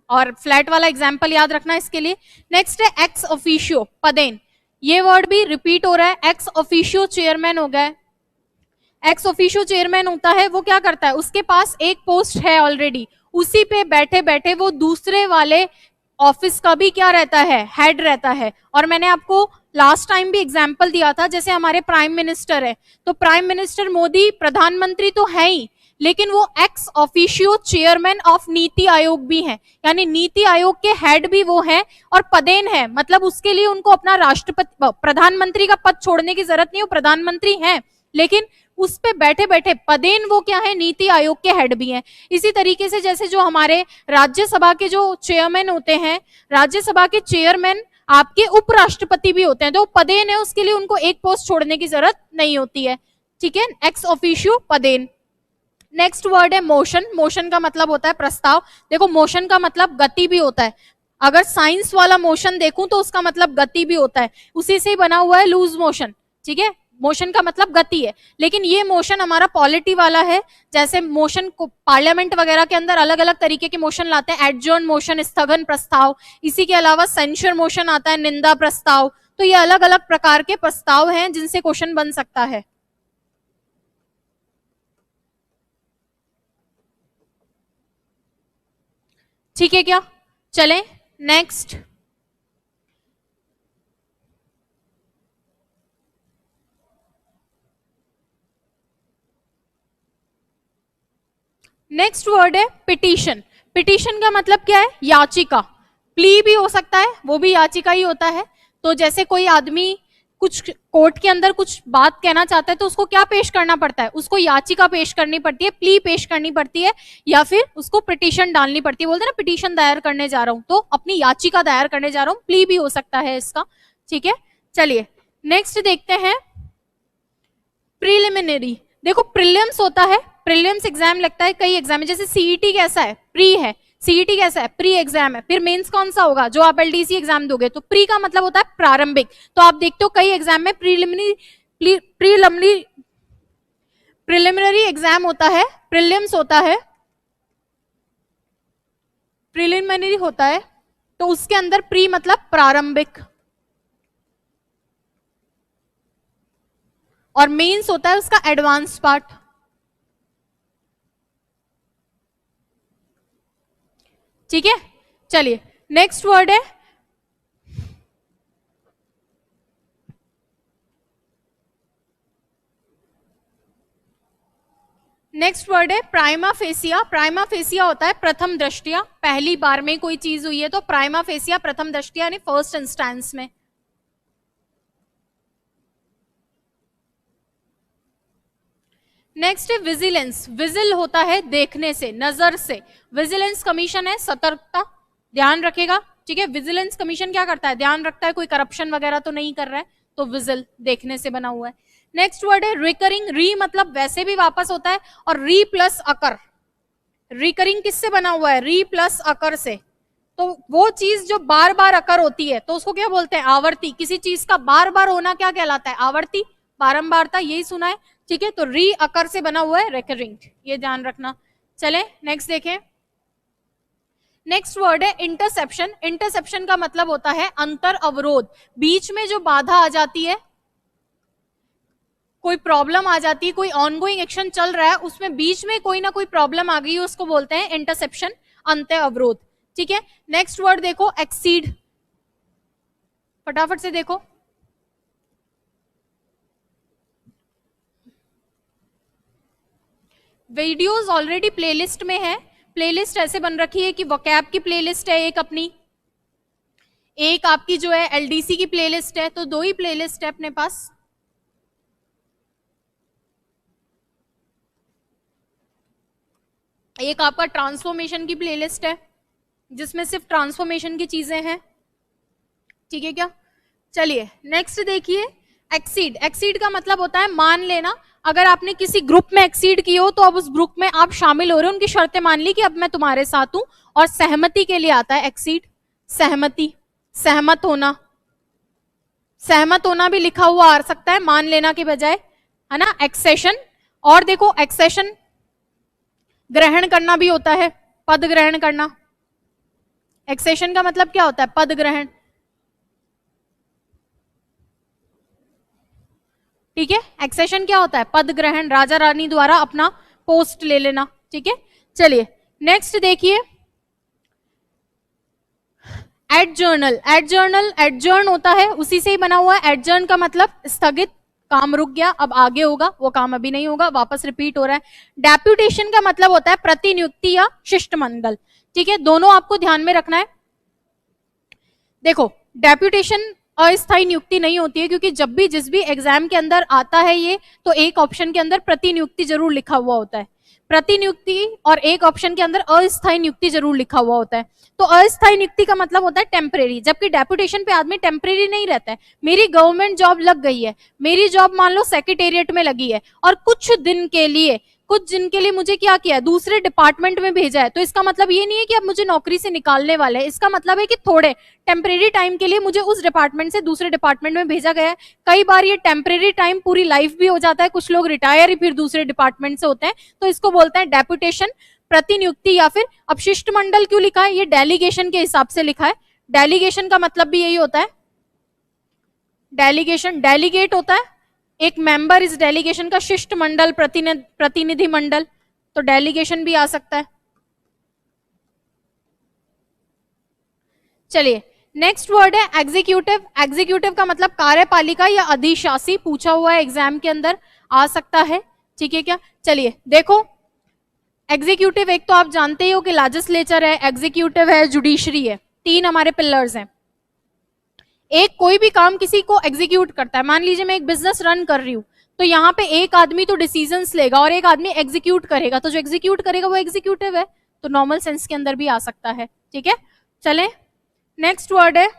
और फ्लैट वाला एग्जाम्पल याद रखना इसके लिए। नेक्स्ट है एक्स ऑफिशियो, पदेन। ये वर्ड भी रिपीट हो रहा है, एक्स ऑफिशियो चेयरमैन हो गया, एक्स ऑफिशियो चेयरमैन होता है, वो क्या करता है, उसके पास एक पोस्ट है ऑलरेडी, उसी पे बैठे बैठे वो दूसरे वाले ऑफिस का भी क्या रहता है, हेड रहता है। और मैंने आपको लास्ट टाइम भी एग्जाम्पल दिया था, जैसे हमारे प्राइम मिनिस्टर है, तो प्राइम मिनिस्टर मोदी प्रधानमंत्री तो है ही, लेकिन वो ex officio chairman of NITI Aayog भी हैं, यानी नीति आयोग के हेड भी वो हैं और पदेन है, मतलब उसके लिए उनको अपना राष्ट्रपति प्रधानमंत्री का पद छोड़ने की जरूरत नहीं, वो प्रधानमंत्री हैं, लेकिन उस पे बैठे बैठे पदेन वो क्या है, नीति आयोग के हेड भी हैं। इसी तरीके से जैसे जो हमारे राज्यसभा के जो चेयरमैन होते हैं, राज्यसभा के चेयरमैन आपके उपराष्ट्रपति भी होते हैं, तो पदेन है, उसके लिए उनको एक पोस्ट छोड़ने की जरूरत नहीं होती है, ठीक है, एक्स ऑफिशियो पदेन। नेक्स्ट वर्ड है मोशन। मोशन का मतलब होता है प्रस्ताव। देखो मोशन का मतलब गति भी होता है, अगर साइंस वाला मोशन देखूं तो उसका मतलब गति भी होता है, उसी से ही बना हुआ है लूज मोशन, ठीक है, मोशन का मतलब गति है, लेकिन ये मोशन हमारा पॉलिटी वाला है, जैसे मोशन को पार्लियामेंट वगैरह के अंदर अलग अलग तरीके के मोशन लाते हैं, एडजर्न मोशन, स्थगन प्रस्ताव, इसी के अलावा सेंसर मोशन आता है, निंदा प्रस्ताव, तो ये अलग अलग प्रकार के प्रस्ताव हैं जिनसे क्वेश्चन बन सकता है। ठीक है क्या, चलें नेक्स्ट। नेक्स्ट वर्ड है पिटीशन। पिटीशन का मतलब क्या है, याचिका। प्ली भी हो सकता है, वो भी याचिका ही होता है। तो जैसे कोई आदमी कुछ कोर्ट के अंदर कुछ बात कहना चाहता है तो उसको क्या पेश करना पड़ता है, उसको याचिका पेश करनी पड़ती है, प्ली पेश करनी पड़ती है, या फिर उसको पिटीशन डालनी पड़ती है। बोलते हैं ना पिटीशन दायर करने जा रहा हूं, तो अपनी याचिका दायर करने जा रहा हूं, प्ली भी हो सकता है इसका, ठीक है। चलिए नेक्स्ट देखते हैं प्रीलिमिनरी। देखो प्रीलिम्स होता है, प्रीलिम्स एग्जाम लगता है कई एग्जाम में, जैसे सीईटी कैसा है, प्री है, सीईटी कैसा है, प्री एग्जाम है, फिर मेंस कौन सा होगा, जो आप एलडीसी एग्जाम दोगे, तो प्री का मतलब होता है प्रारंभिक। तो आप देखते हो कई एग्जाम में प्रीलिमिनरी एग्जाम होता है, प्रीलिम्स होता है, प्रीलिमिनरी होता है, तो उसके अंदर प्री मतलब प्रारंभिक, और मेंस होता है उसका एडवांस पार्ट। ठीक है, चलिए नेक्स्ट वर्ड है नेक्स्ट वर्ड है प्राइमा फेसिया। प्राइमा फेसिया होता है प्रथम दृष्टया, पहली बार में कोई चीज हुई है तो प्राइमा फेसिया प्रथम दृष्टया यानी फर्स्ट इंस्टेंस में। नेक्स्ट है विजिलेंस। विजिल होता है देखने से, नजर से, विजिलेंस कमीशन है सतर्कता, ध्यान रखेगा, ठीक है। विजिलेंस कमीशन क्या करता है, ध्यान रखता है कोई करप्शन वगैरह तो नहीं कर रहा है, तो विजिल देखने से बना हुआ है। नेक्स्ट वर्ड है रिकरिंग। री मतलब वैसे भी वापस होता है, और री प्लस अकर, रिकरिंग किससे बना हुआ है, री प्लस अकर से, तो वो चीज जो बार बार अकर होती है तो उसको क्या बोलते हैं, आवर्ती। किसी चीज का बार बार होना क्या कहलाता है, आवर्ती, बारंबारता, यही सुना है, ठीक है। तो री अकर से बना हुआ है रिकरिंग, ये ध्यान रखना। चले नेक्स्ट देखें। नेक्स्ट वर्ड है इंटरसेप्शन। इंटरसेप्शन का मतलब होता है अंतर अवरोध, बीच में जो बाधा आ जाती है, कोई प्रॉब्लम आ जाती है, कोई ऑनगोइंग एक्शन चल रहा है उसमें बीच में कोई ना कोई प्रॉब्लम आ गई, उसको बोलते हैं इंटरसेप्शन, अंतर अवरोध, ठीक है। नेक्स्ट वर्ड देखो एक्सीड, फटाफट से देखो। वीडियोस ऑलरेडी प्लेलिस्ट में है, प्लेलिस्ट ऐसे बन रखी है कि वोकैब की प्लेलिस्ट है एक अपनी, एक आपकी जो है एलडीसी की प्लेलिस्ट है, तो दो ही प्लेलिस्ट है अपने पास। एक आपका ट्रांसफॉर्मेशन की प्लेलिस्ट है जिसमें सिर्फ ट्रांसफॉर्मेशन की चीजें हैं, ठीक है क्या। चलिए नेक्स्ट देखिए एक्सीड। एक्सीड का मतलब होता है मान लेना, अगर आपने किसी ग्रुप में एक्सीड की हो तो अब उस ग्रुप में आप शामिल हो रहे हो, उनकी शर्तें मान ली कि अब मैं तुम्हारे साथ हूं, और सहमति के लिए आता है एक्सीड, सहमति, सहमत होना, सहमत होना भी लिखा हुआ आ सकता है मान लेना के बजाय, है ना। एक्सेशन, और देखो एक्सेशन ग्रहण करना भी होता है, पद ग्रहण करना। एक्सेशन का मतलब क्या होता है, पद ग्रहण। ठीक है। एक्सेशन क्या होता है? पद ग्रहण, राजा रानी द्वारा अपना पोस्ट ले लेना। ठीक है, चलिए नेक्स्ट देखिए, एडजर्नल। एडजर्नल एडजर्न होता है, उसी से ही बना हुआ है। एडजर्न का मतलब स्थगित, काम रुक गया, अब आगे होगा, वो काम अभी नहीं होगा, वापस रिपीट हो रहा है। डेप्यूटेशन का मतलब होता है प्रतिनियुक्ति या शिष्टमंडल। ठीक है, दोनों आपको ध्यान में रखना है। देखो, डेप्यूटेशन अस्थायी नियुक्ति नहीं होती है, क्योंकि जब भी जिस भी एग्जाम के अंदर आता है ये, तो एक ऑप्शन के अंदर प्रतिनियुक्ति जरूर लिखा हुआ होता है, प्रतिनियुक्ति, और एक ऑप्शन के अंदर अस्थायी नियुक्ति जरूर लिखा हुआ होता है। तो अस्थायी नियुक्ति का मतलब होता है टेम्परेरी, जबकि डेप्यूटेशन पे आदमी टेम्परेरी नहीं रहता है। मेरी गवर्नमेंट जॉब लग गई है, मेरी जॉब मान लो सेक्रेटेरिएट में लगी है, और कुछ दिन के लिए मुझे क्या किया, दूसरे डिपार्टमेंट में भेजा है, तो इसका मतलब ये नहीं है कि अब मुझे नौकरी से निकालने वाले हैं, इसका मतलब है कि थोड़े टेम्परेरी टाइम के लिए मुझे उस डिपार्टमेंट से दूसरे डिपार्टमेंट में भेजा गया है। कई बार ये टेम्परेरी टाइम पूरी लाइफ भी हो जाता है, कुछ लोग रिटायर ही फिर दूसरे डिपार्टमेंट से होते हैं, तो इसको बोलते हैं डेप्यूटेशन, प्रतिनियुक्ति या फिर अपशिष्ट मंडल। क्यों लिखा है? ये डेलीगेशन के हिसाब से लिखा है। डेलीगेशन का मतलब भी यही होता है, डेलीगेशन, डेलीगेट होता है एक मेंबर इस डेलीगेशन का, शिष्ट मंडल, प्रतिनिधि मंडल, तो डेलीगेशन भी आ सकता है। चलिए नेक्स्ट वर्ड है एग्जीक्यूटिव। एग्जीक्यूटिव का मतलब कार्यपालिका या अधिशासी, पूछा हुआ है एग्जाम के अंदर, आ सकता है। ठीक है क्या? चलिए देखो, एग्जीक्यूटिव एक तो आप जानते ही हो कि लेजिस्लेचर है, एग्जीक्यूटिव है, जुडिशरी है, तीन हमारे पिलर्स हैं। एक कोई भी काम किसी को एग्जीक्यूट करता है, मान लीजिए मैं एक बिजनेस रन कर रही हूं, तो यहाँ पे एक आदमी तो डिसीजंस लेगा और एक आदमी एग्जीक्यूट करेगा, तो जो एग्जीक्यूट करेगा वो एग्जीक्यूटिव है, तो नॉर्मल सेंस के अंदर भी आ सकता है। ठीक है, चलें नेक्स्ट वर्ड है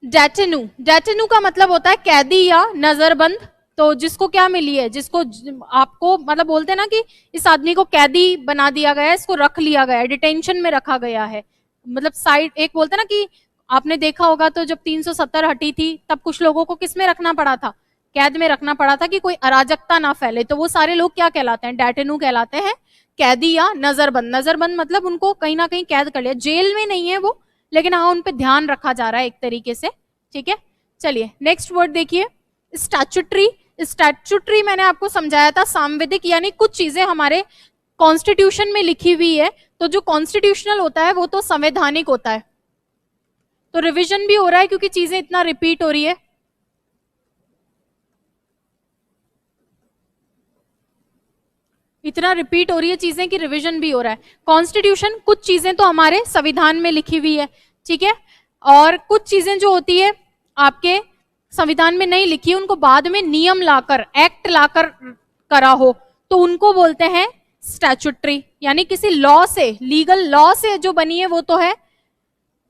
डेटेन्यू। डेटेन्यू का मतलब होता है कैदी या नजरबंद। तो जिसको क्या मिली है, जिसको आपको मतलब बोलते हैं ना कि इस आदमी को कैदी बना दिया गया है, इसको रख लिया गया है, डिटेंशन में रखा गया है, मतलब साइड, एक बोलते हैं ना कि आपने देखा होगा तो जब 370 हटी थी तब कुछ लोगों को किस में रखना पड़ा था, कैद में रखना पड़ा था कि कोई अराजकता ना फैले, तो वो सारे लोग क्या कहलाते हैं, डेटेन्यू कहलाते हैं, कैदी या नजरबंद। नजरबंद मतलब उनको कहीं ना कहीं कैद कर लिया, जेल में नहीं है वो, लेकिन हाँ उन पे ध्यान रखा जा रहा है एक तरीके से। ठीक है, चलिए नेक्स्ट वर्ड देखिए, स्टैट्यूटरी। स्टैट्यूटरी मैंने आपको समझाया था, सांविधिक, यानी कुछ चीजें हमारे कॉन्स्टिट्यूशन में लिखी हुई है, तो जो कॉन्स्टिट्यूशनल होता है वो तो संवैधानिक होता है। तो रिवीजन भी हो रहा है क्योंकि चीजें इतना रिपीट हो रही है। इतना रिपीट हो रही है चीजें कि रिवीजन भी हो रहा है। कॉन्स्टिट्यूशन, कुछ चीजें तो हमारे संविधान में लिखी हुई है, ठीक है, और कुछ चीजें जो होती है आपके संविधान में नहीं लिखी, उनको बाद में नियम लाकर, एक्ट लाकर करा हो, तो उनको बोलते हैं स्टैट्यूटरी, यानी किसी लॉ से, लीगल लॉ से जो बनी है वो तो है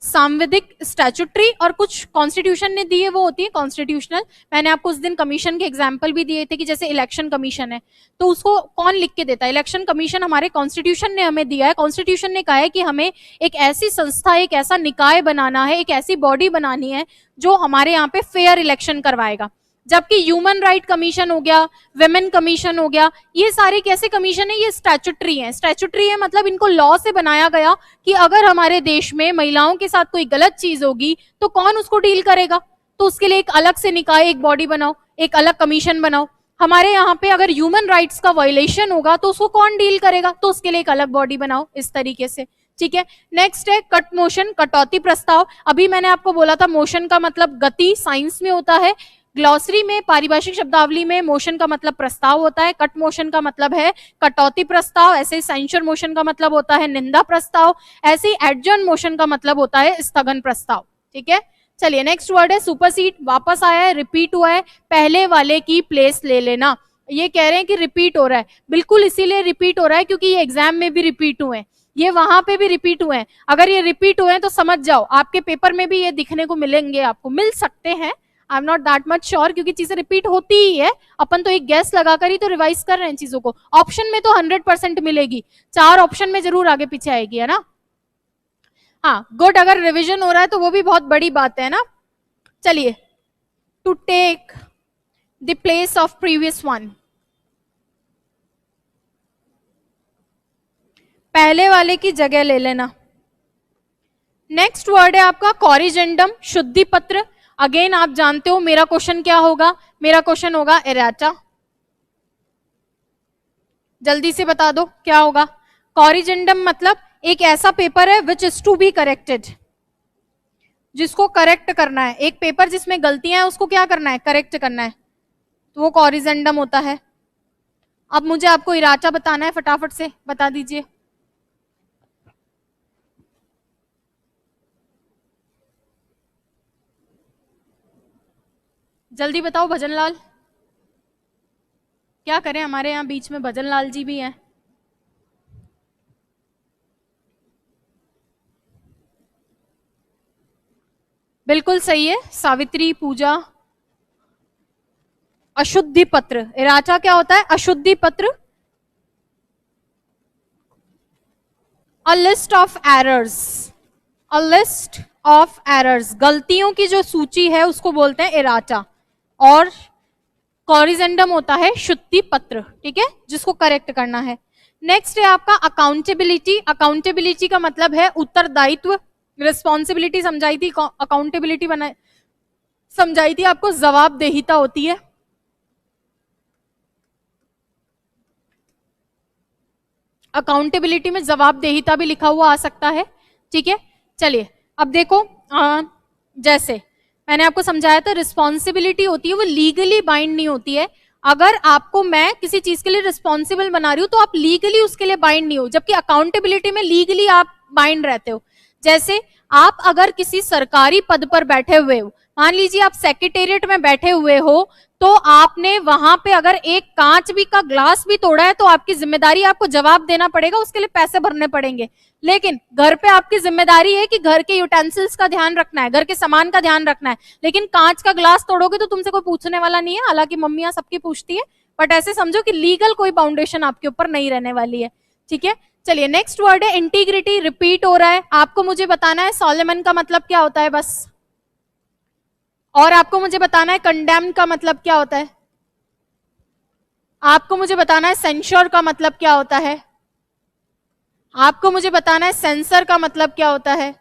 सांविधिक स्टैट्यूटरी, और कुछ कॉन्स्टिट्यूशन ने दिए वो होती है कॉन्स्टिट्यूशनल। मैंने आपको उस दिन कमीशन के एग्जांपल भी दिए थे कि जैसे इलेक्शन कमीशन है, तो उसको कौन लिख के देता है, इलेक्शन कमीशन हमारे कॉन्स्टिट्यूशन ने हमें दिया है। कॉन्स्टिट्यूशन ने कहा है कि हमें एक ऐसी संस्था, एक ऐसा निकाय बनाना है, एक ऐसी बॉडी बनानी है जो हमारे यहाँ पे फेयर इलेक्शन करवाएगा। जबकि ह्यूमन राइट कमीशन हो गया, विमेन कमीशन हो गया, ये सारे कैसे कमीशन है, ये स्टैट्यूटरी है। स्टैट्यूटरी है मतलब इनको लॉ से बनाया गया कि अगर हमारे देश में महिलाओं के साथ कोई गलत चीज होगी तो कौन उसको डील करेगा, तो उसके लिए एक अलग से निकाय, एक बॉडी बनाओ, एक अलग कमीशन बनाओ। हमारे यहाँ पे अगर ह्यूमन राइट्स का वायलेशन होगा तो उसको कौन डील करेगा, तो उसके लिए एक अलग बॉडी बनाओ, इस तरीके से। ठीक है, नेक्स्ट है कट मोशन, कटौती प्रस्ताव। अभी मैंने आपको बोला था मोशन का मतलब गति, साइंस में होता है, ग्लॉसरी में, पारिभाषिक शब्दावली में मोशन का मतलब प्रस्ताव होता है, कट मोशन का मतलब है कटौती प्रस्ताव, ऐसे ही सेंसर मोशन का मतलब होता है निंदा प्रस्ताव, ऐसे ही एडजर्न मोशन का मतलब होता है स्थगन प्रस्ताव। ठीक है, चलिए नेक्स्ट वर्ड है सुपरसीड। वापस आया है, रिपीट हुआ है, पहले वाले की प्लेस ले लेना। ये कह रहे हैं कि रिपीट हो रहा है, बिल्कुल इसीलिए रिपीट हो रहा है क्योंकि ये एग्जाम में भी रिपीट हुए हैं, ये वहां पे भी रिपीट हुए हैं। अगर ये रिपीट हुए हैं तो समझ जाओ आपके पेपर में भी ये दिखने को मिलेंगे, आपको मिल सकते हैं, I am not that much sure, क्योंकि चीजें रिपीट होती ही है, अपन तो एक गैस लगाकर ही तो रिवाइज कर रहे हैं चीजों को। ऑप्शन में तो 100% मिलेगी, 4 ऑप्शन में जरूर आगे पीछे आएगी, है ना। हाँ गुड, अगर रिवीजन हो रहा है तो वो भी बहुत बड़ी बात है ना। चलिए, to take the place of previous one, पहले वाले की जगह ले लेना। नेक्स्ट वर्ड है आपका कॉरिजेंडम, शुद्धि पत्र। अगेन आप जानते हो मेरा क्वेश्चन क्या होगा, मेरा क्वेश्चन होगा एराटा। जल्दी से बता दो क्या होगा। कॉरिजेंडम मतलब एक ऐसा पेपर है which is to be corrected, जिसको करेक्ट करना है। एक पेपर जिसमें गलतियां हैं उसको क्या करना है, करेक्ट करना है, तो वो कॉरिजेंडम होता है। अब मुझे आपको इराचा बताना है, फटाफट से बता दीजिए। जल्दी बताओ भजनलाल। क्या करें, हमारे यहाँ बीच में भजनलाल जी भी हैं। बिल्कुल सही है, सावित्री पूजा। अशुद्धि पत्र, इराचा क्या होता है, अशुद्धि पत्र। A list of errors, a list of errors, गलतियों की जो सूची है उसको बोलते हैं इराचा। और कॉरिजेंडम होता है शुद्धि पत्र, ठीक है, जिसको करेक्ट करना है। नेक्स्ट है आपका अकाउंटेबिलिटी। अकाउंटेबिलिटी का मतलब है उत्तरदायित्व। रिस्पॉन्सिबिलिटी समझाई थी, अकाउंटेबिलिटी बनाई समझाई थी आपको, जवाबदेहिता होती है। अकाउंटेबिलिटी में जवाबदेहिता भी लिखा हुआ आ सकता है, ठीक है। चलिए अब देखो, जैसे मैंने आपको समझाया था, रिस्पॉन्सिबिलिटी होती है वो लीगली बाइंड नहीं होती है। अगर आपको मैं किसी चीज के लिए रिस्पॉन्सिबल बना रही हूं तो आप लीगली उसके लिए बाइंड नहीं हो, जबकि अकाउंटेबिलिटी में लीगली आप बाइंड रहते हो। जैसे आप अगर किसी सरकारी पद पर बैठे हुए हो, मान लीजिए आप सेक्रेटेरिएट में बैठे हुए हो, तो आपने वहां पे अगर एक कांच भी का ग्लास भी तोड़ा है तो आपकी जिम्मेदारी, आपको जवाब देना पड़ेगा, उसके लिए पैसे भरने पड़ेंगे। लेकिन घर पे आपकी जिम्मेदारी है कि घर के यूटेंसिल्स का ध्यान रखना है, घर के सामान का ध्यान रखना है। लेकिन कांच का ग्लास तोड़ोगे तो तुमसे कोई पूछने वाला नहीं है, हालांकि मम्मियां सबकी पूछती है, बट ऐसे समझो कि लीगल कोई बाउंडेशन आपके ऊपर नहीं रहने वाली है, ठीक है। चलिए नेक्स्ट वर्ड है इंटीग्रिटी। रिपीट हो रहा है, आपको मुझे बताना है सोलोमन का मतलब क्या होता है बस, और आपको मुझे बताना है कंडेम का मतलब क्या होता है, आपको मुझे बताना है सेंश्योर का मतलब क्या होता है, आपको मुझे बताना है सेंसर का मतलब क्या होता है,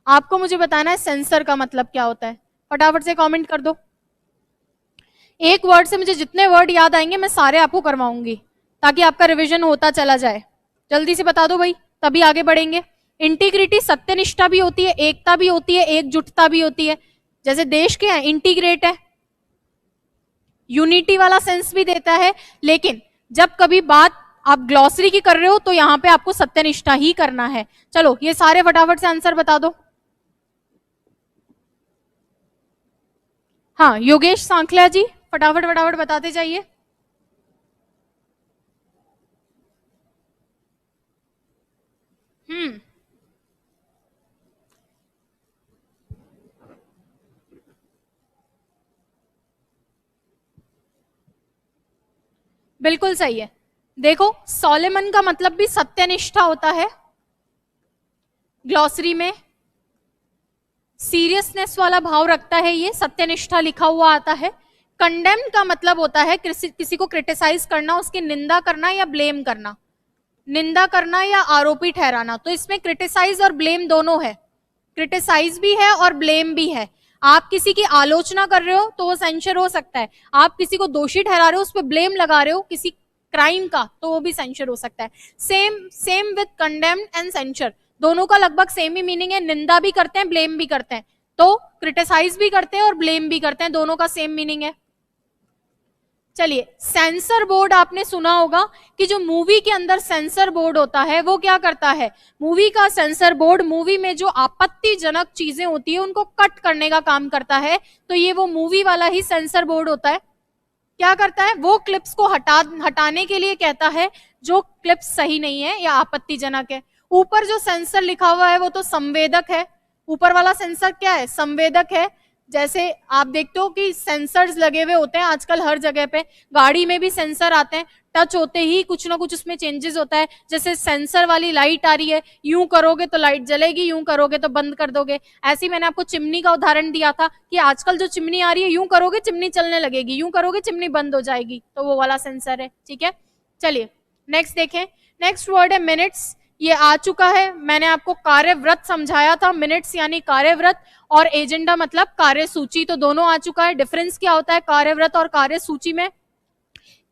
आपको मुझे बताना है सेंसर का मतलब क्या होता है। फटाफट से कमेंट कर दो। एक वर्ड से मुझे जितने वर्ड याद आएंगे मैं सारे आपको करवाऊंगी, ताकि आपका रिवीजन होता चला जाए। जल्दी से बता दो भाई, तभी आगे बढ़ेंगे। इंटीग्रिटी सत्यनिष्ठा भी होती है, एकता भी होती है, एकजुटता भी होती है। जैसे देश के हैं इंटीग्रेट है, यूनिटी वाला सेंस भी देता है, लेकिन जब कभी बात आप ग्लॉसरी की कर रहे हो तो यहां पे आपको सत्यनिष्ठा ही करना है। चलो ये सारे फटाफट से आंसर बता दो। हाँ योगेश सांखला जी, फटाफट फटाफट बताते जाइए। बिल्कुल सही है। देखो सोलोमन का मतलब भी सत्यनिष्ठा होता है, ग्लॉसरी में सीरियसनेस वाला भाव रखता है, ये सत्यनिष्ठा लिखा हुआ आता है। कंडेम का मतलब होता है किसी को क्रिटिसाइज करना, उसकी निंदा करना या ब्लेम करना, निंदा करना या आरोपी ठहराना। तो इसमें क्रिटिसाइज और ब्लेम दोनों है, क्रिटिसाइज भी है और ब्लेम भी है। आप किसी की आलोचना कर रहे हो तो वो सेंशर हो सकता है, आप किसी को दोषी ठहरा रहे हो, उस पर ब्लेम लगा रहे हो किसी क्राइम का, तो वो भी सेंशर हो सकता है। सेम विद कंडेम्ड एंड सेंशर, दोनों का लगभग सेम ही मीनिंग है, निंदा भी करते हैं ब्लेम भी करते हैं। तो क्रिटिसाइज भी करते हैं और ब्लेम भी करते हैं, दोनों का सेम मीनिंग है। चलिए सेंसर बोर्ड आपने सुना होगा कि जो मूवी के अंदर सेंसर बोर्ड होता है वो क्या करता है, मूवी का सेंसर बोर्ड मूवी में जो आपत्तिजनक चीजें होती है उनको कट करने का काम करता है। तो ये वो मूवी वाला ही सेंसर बोर्ड होता है। क्या करता है, वो क्लिप्स को हटाने के लिए कहता है जो क्लिप्स सही नहीं है या आपत्तिजनक है। ऊपर जो सेंसर लिखा हुआ है वो तो संवेदक है, ऊपर वाला सेंसर क्या है, संवेदक है। जैसे आप देखते हो कि सेंसर्स लगे हुए होते हैं आजकल हर जगह पे, गाड़ी में भी सेंसर आते हैं, टच होते ही कुछ ना कुछ उसमें चेंजेस होता है। जैसे सेंसर वाली लाइट आ रही है, यूं करोगे तो लाइट जलेगी, यूं करोगे तो बंद कर दोगे। ऐसे ही मैंने आपको चिमनी का उदाहरण दिया था कि आजकल जो चिमनी आ रही है, यूं करोगे चिमनी चलने लगेगी, यूं करोगे चिमनी बंद हो जाएगी, तो वो वाला सेंसर है, ठीक है। चलिए नेक्स्ट देखें, नेक्स्ट वर्ड है मिनट्स। ये आ चुका है। मैंने आपको कार्यव्रत समझाया था, मिनट्स यानी कार्यव्रत और एजेंडा मतलब कार्यसूची, तो दोनों आ चुका है। डिफरेंस क्या होता है कार्यव्रत और कार्यसूची में?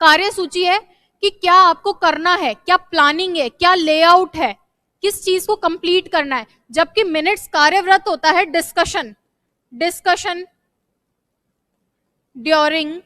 कार्यसूची है कि क्या आपको करना है, क्या प्लानिंग है, क्या लेआउट है, किस चीज को कंप्लीट करना है, जबकि मिनट्स कार्यव्रत होता है discussion, discussion during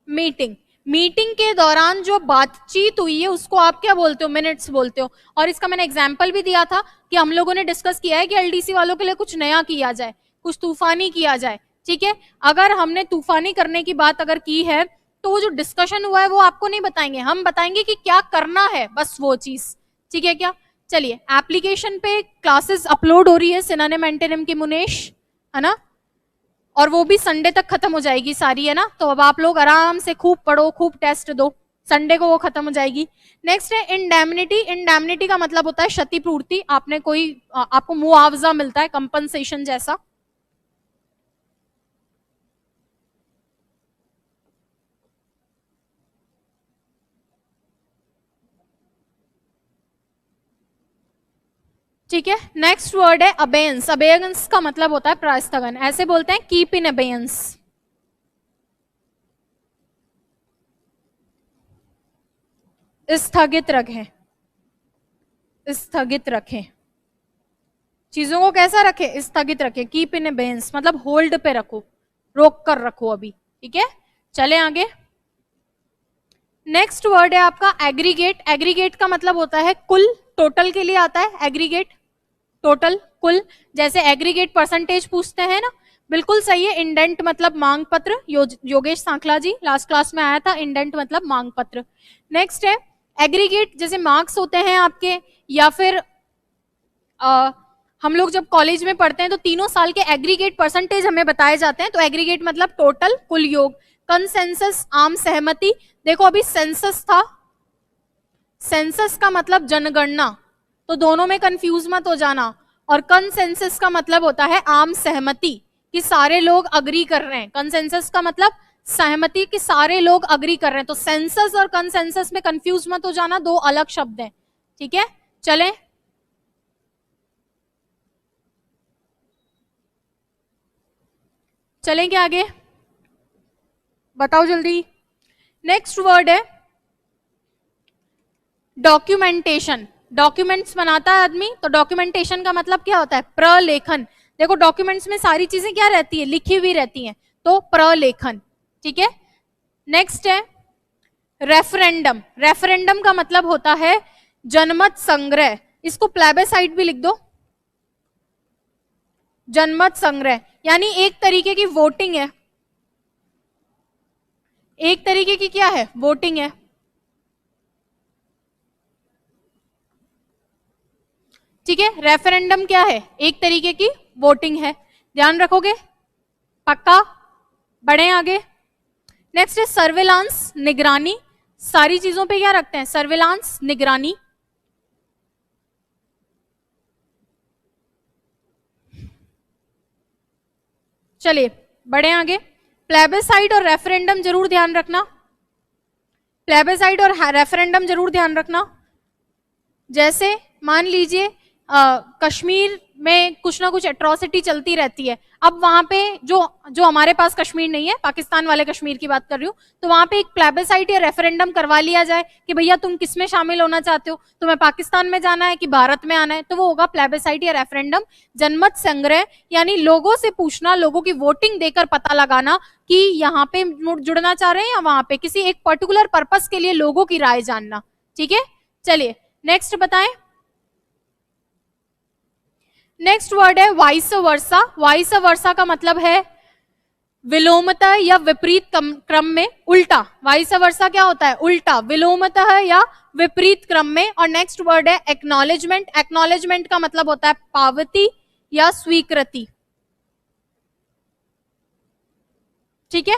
meeting, meeting के दौरान जो बातचीत हुई है उसको आप क्या बोलते हो? मिनट्स बोलते हो। और इसका मैंने एग्जांपल भी दिया था कि हम लोगों ने डिस्कस किया है कि एलडीसी वालों के लिए कुछ नया किया जाए, कुछ तूफानी किया जाए, ठीक है। अगर हमने तूफानी करने की बात अगर की है तो वो जो डिस्कशन हुआ है वो आपको नहीं बताएंगे, हम बताएंगे कि क्या करना है, बस वो चीज, ठीक है क्या। चलिए, एप्लीकेशन पे क्लासेस अपलोड हो रही है सिनोनिम एंटोनिम की मुनेश, है ना, और वो भी संडे तक खत्म हो जाएगी सारी, है ना। तो अब आप लोग आराम से खूब पढ़ो, खूब टेस्ट दो, संडे को वो खत्म हो जाएगी। नेक्स्ट है इंडेमनिटी। इंडेमनिटी का मतलब होता है क्षतिपूर्ति, आपने कोई आपको मुआवजा मिलता है, कंपनसेशन जैसा। ठीक है। नेक्स्ट वर्ड है अबेयंस। अबेयंस का मतलब होता है प्रायस्थगन, ऐसे बोलते हैं कीप इन अबेयंस, स्थगित रखें, स्थगित रखें, चीजों को कैसा रखें? स्थगित रखें। कीप इन अबेयंस मतलब होल्ड पे रखो, रोक कर रखो अभी, ठीक है। चले आगे। नेक्स्ट वर्ड है आपका एग्रीगेट। एग्रीगेट का मतलब होता है कुल, टोटल के लिए आता है एग्रीगेट, टोटल, कुल। जैसे एग्रीगेट परसेंटेज पूछते हैं ना, बिल्कुल सही है। इंडेंट मतलब मांग पत्र, योगेश सांखला जी लास्ट क्लास में आया था, इंडेंट मतलब मांग पत्र। नेक्स्ट है एग्रीगेट, जैसे मार्क्स होते हैं आपके, या फिर हम लोग जब कॉलेज में पढ़ते हैं तो तीनों साल के एग्रीगेट परसेंटेज हमें बताए जाते हैं, तो एग्रीगेट मतलब टोटल, कुल योग। कंसेंसस आम सहमति, देखो अभी सेंसस था, सेंसस का मतलब जनगणना, तो दोनों में कंफ्यूज मत हो जाना। और कंसेंसस का मतलब होता है आम सहमति, कि सारे लोग अग्री कर रहे हैं। कंसेंसस का मतलब सहमति, कि सारे लोग अग्री कर रहे हैं। तो सेंसस और कंसेंसस में कंफ्यूज मत हो जाना, दो अलग शब्द हैं, ठीक है। चलें, चलेंगे आगे, बताओ जल्दी। नेक्स्ट वर्ड है डॉक्यूमेंटेशन। डॉक्यूमेंट्स बनाता है आदमी, तो डॉक्यूमेंटेशन का मतलब क्या होता है? प्रलेखन। देखो डॉक्यूमेंट्स में सारी चीजें क्या रहती है? लिखी हुई रहती हैं, तो प्रलेखन, ठीक है। नेक्स्ट है रेफरेंडम। रेफरेंडम का मतलब होता है जनमत संग्रह, इसको प्लेबेसाइट भी लिख दो, जनमत संग्रह, यानी एक तरीके की वोटिंग है, एक तरीके की क्या है? वोटिंग है, ठीक है। रेफरेंडम क्या है? एक तरीके की वोटिंग है, ध्यान रखोगे, पक्का। बढ़े आगे। नेक्स्ट है सर्विलांस, निगरानी। सारी चीजों पे क्या रखते हैं? सर्विलांस, निगरानी। चलिए बढ़े आगे। प्लेबेसाइट और रेफरेंडम जरूर ध्यान रखना, प्लेबेसाइट और रेफरेंडम जरूर ध्यान रखना। जैसे मान लीजिए कश्मीर में कुछ ना कुछ एट्रोसिटी चलती रहती है, अब वहां पे जो हमारे पास कश्मीर नहीं है, पाकिस्तान वाले कश्मीर की बात कर रही हूँ, तो वहां पे एक प्लेबेसाइट या रेफरेंडम करवा लिया जाए कि भैया तुम किस में शामिल होना चाहते हो, तुम्हें पाकिस्तान में जाना है कि भारत में आना है, तो वो होगा प्लेबेसाइट या रेफरेंडम। जनमत संग्रह यानी लोगों से पूछना, लोगों की वोटिंग देकर पता लगाना कि यहाँ पे जुड़ना चाह रहे हैं या वहां पे, किसी एक पर्टिकुलर पर्पस के लिए लोगों की राय जानना, ठीक है। चलिए नेक्स्ट बताएं। नेक्स्ट वर्ड है वाइस वर्सा। वाइस वर्सा का मतलब है विलोमतः या विपरीत क्रम में, उल्टा। वाइस वर्सा क्या होता है? उल्टा, विलोमतः या विपरीत क्रम में। और नेक्स्ट वर्ड है एक्नॉलेजमेंट। एक्नॉलेजमेंट का मतलब होता है पावती या स्वीकृति, ठीक है।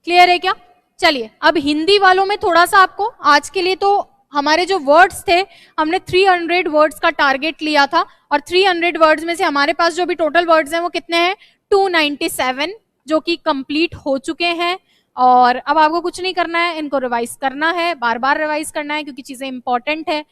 क्लियर है क्या? चलिए अब हिंदी वालों में थोड़ा सा आपको आज के लिए, तो हमारे जो वर्ड्स थे, हमने 300 वर्ड्स का टारगेट लिया था, और 300 वर्ड्स में से हमारे पास जो भी टोटल वर्ड्स हैं वो कितने हैं? 297, जो कि कंप्लीट हो चुके हैं। और अब आपको कुछ नहीं करना है, इनको रिवाइज करना है, बार बार रिवाइज करना है, क्योंकि चीजें इंपॉर्टेंट है।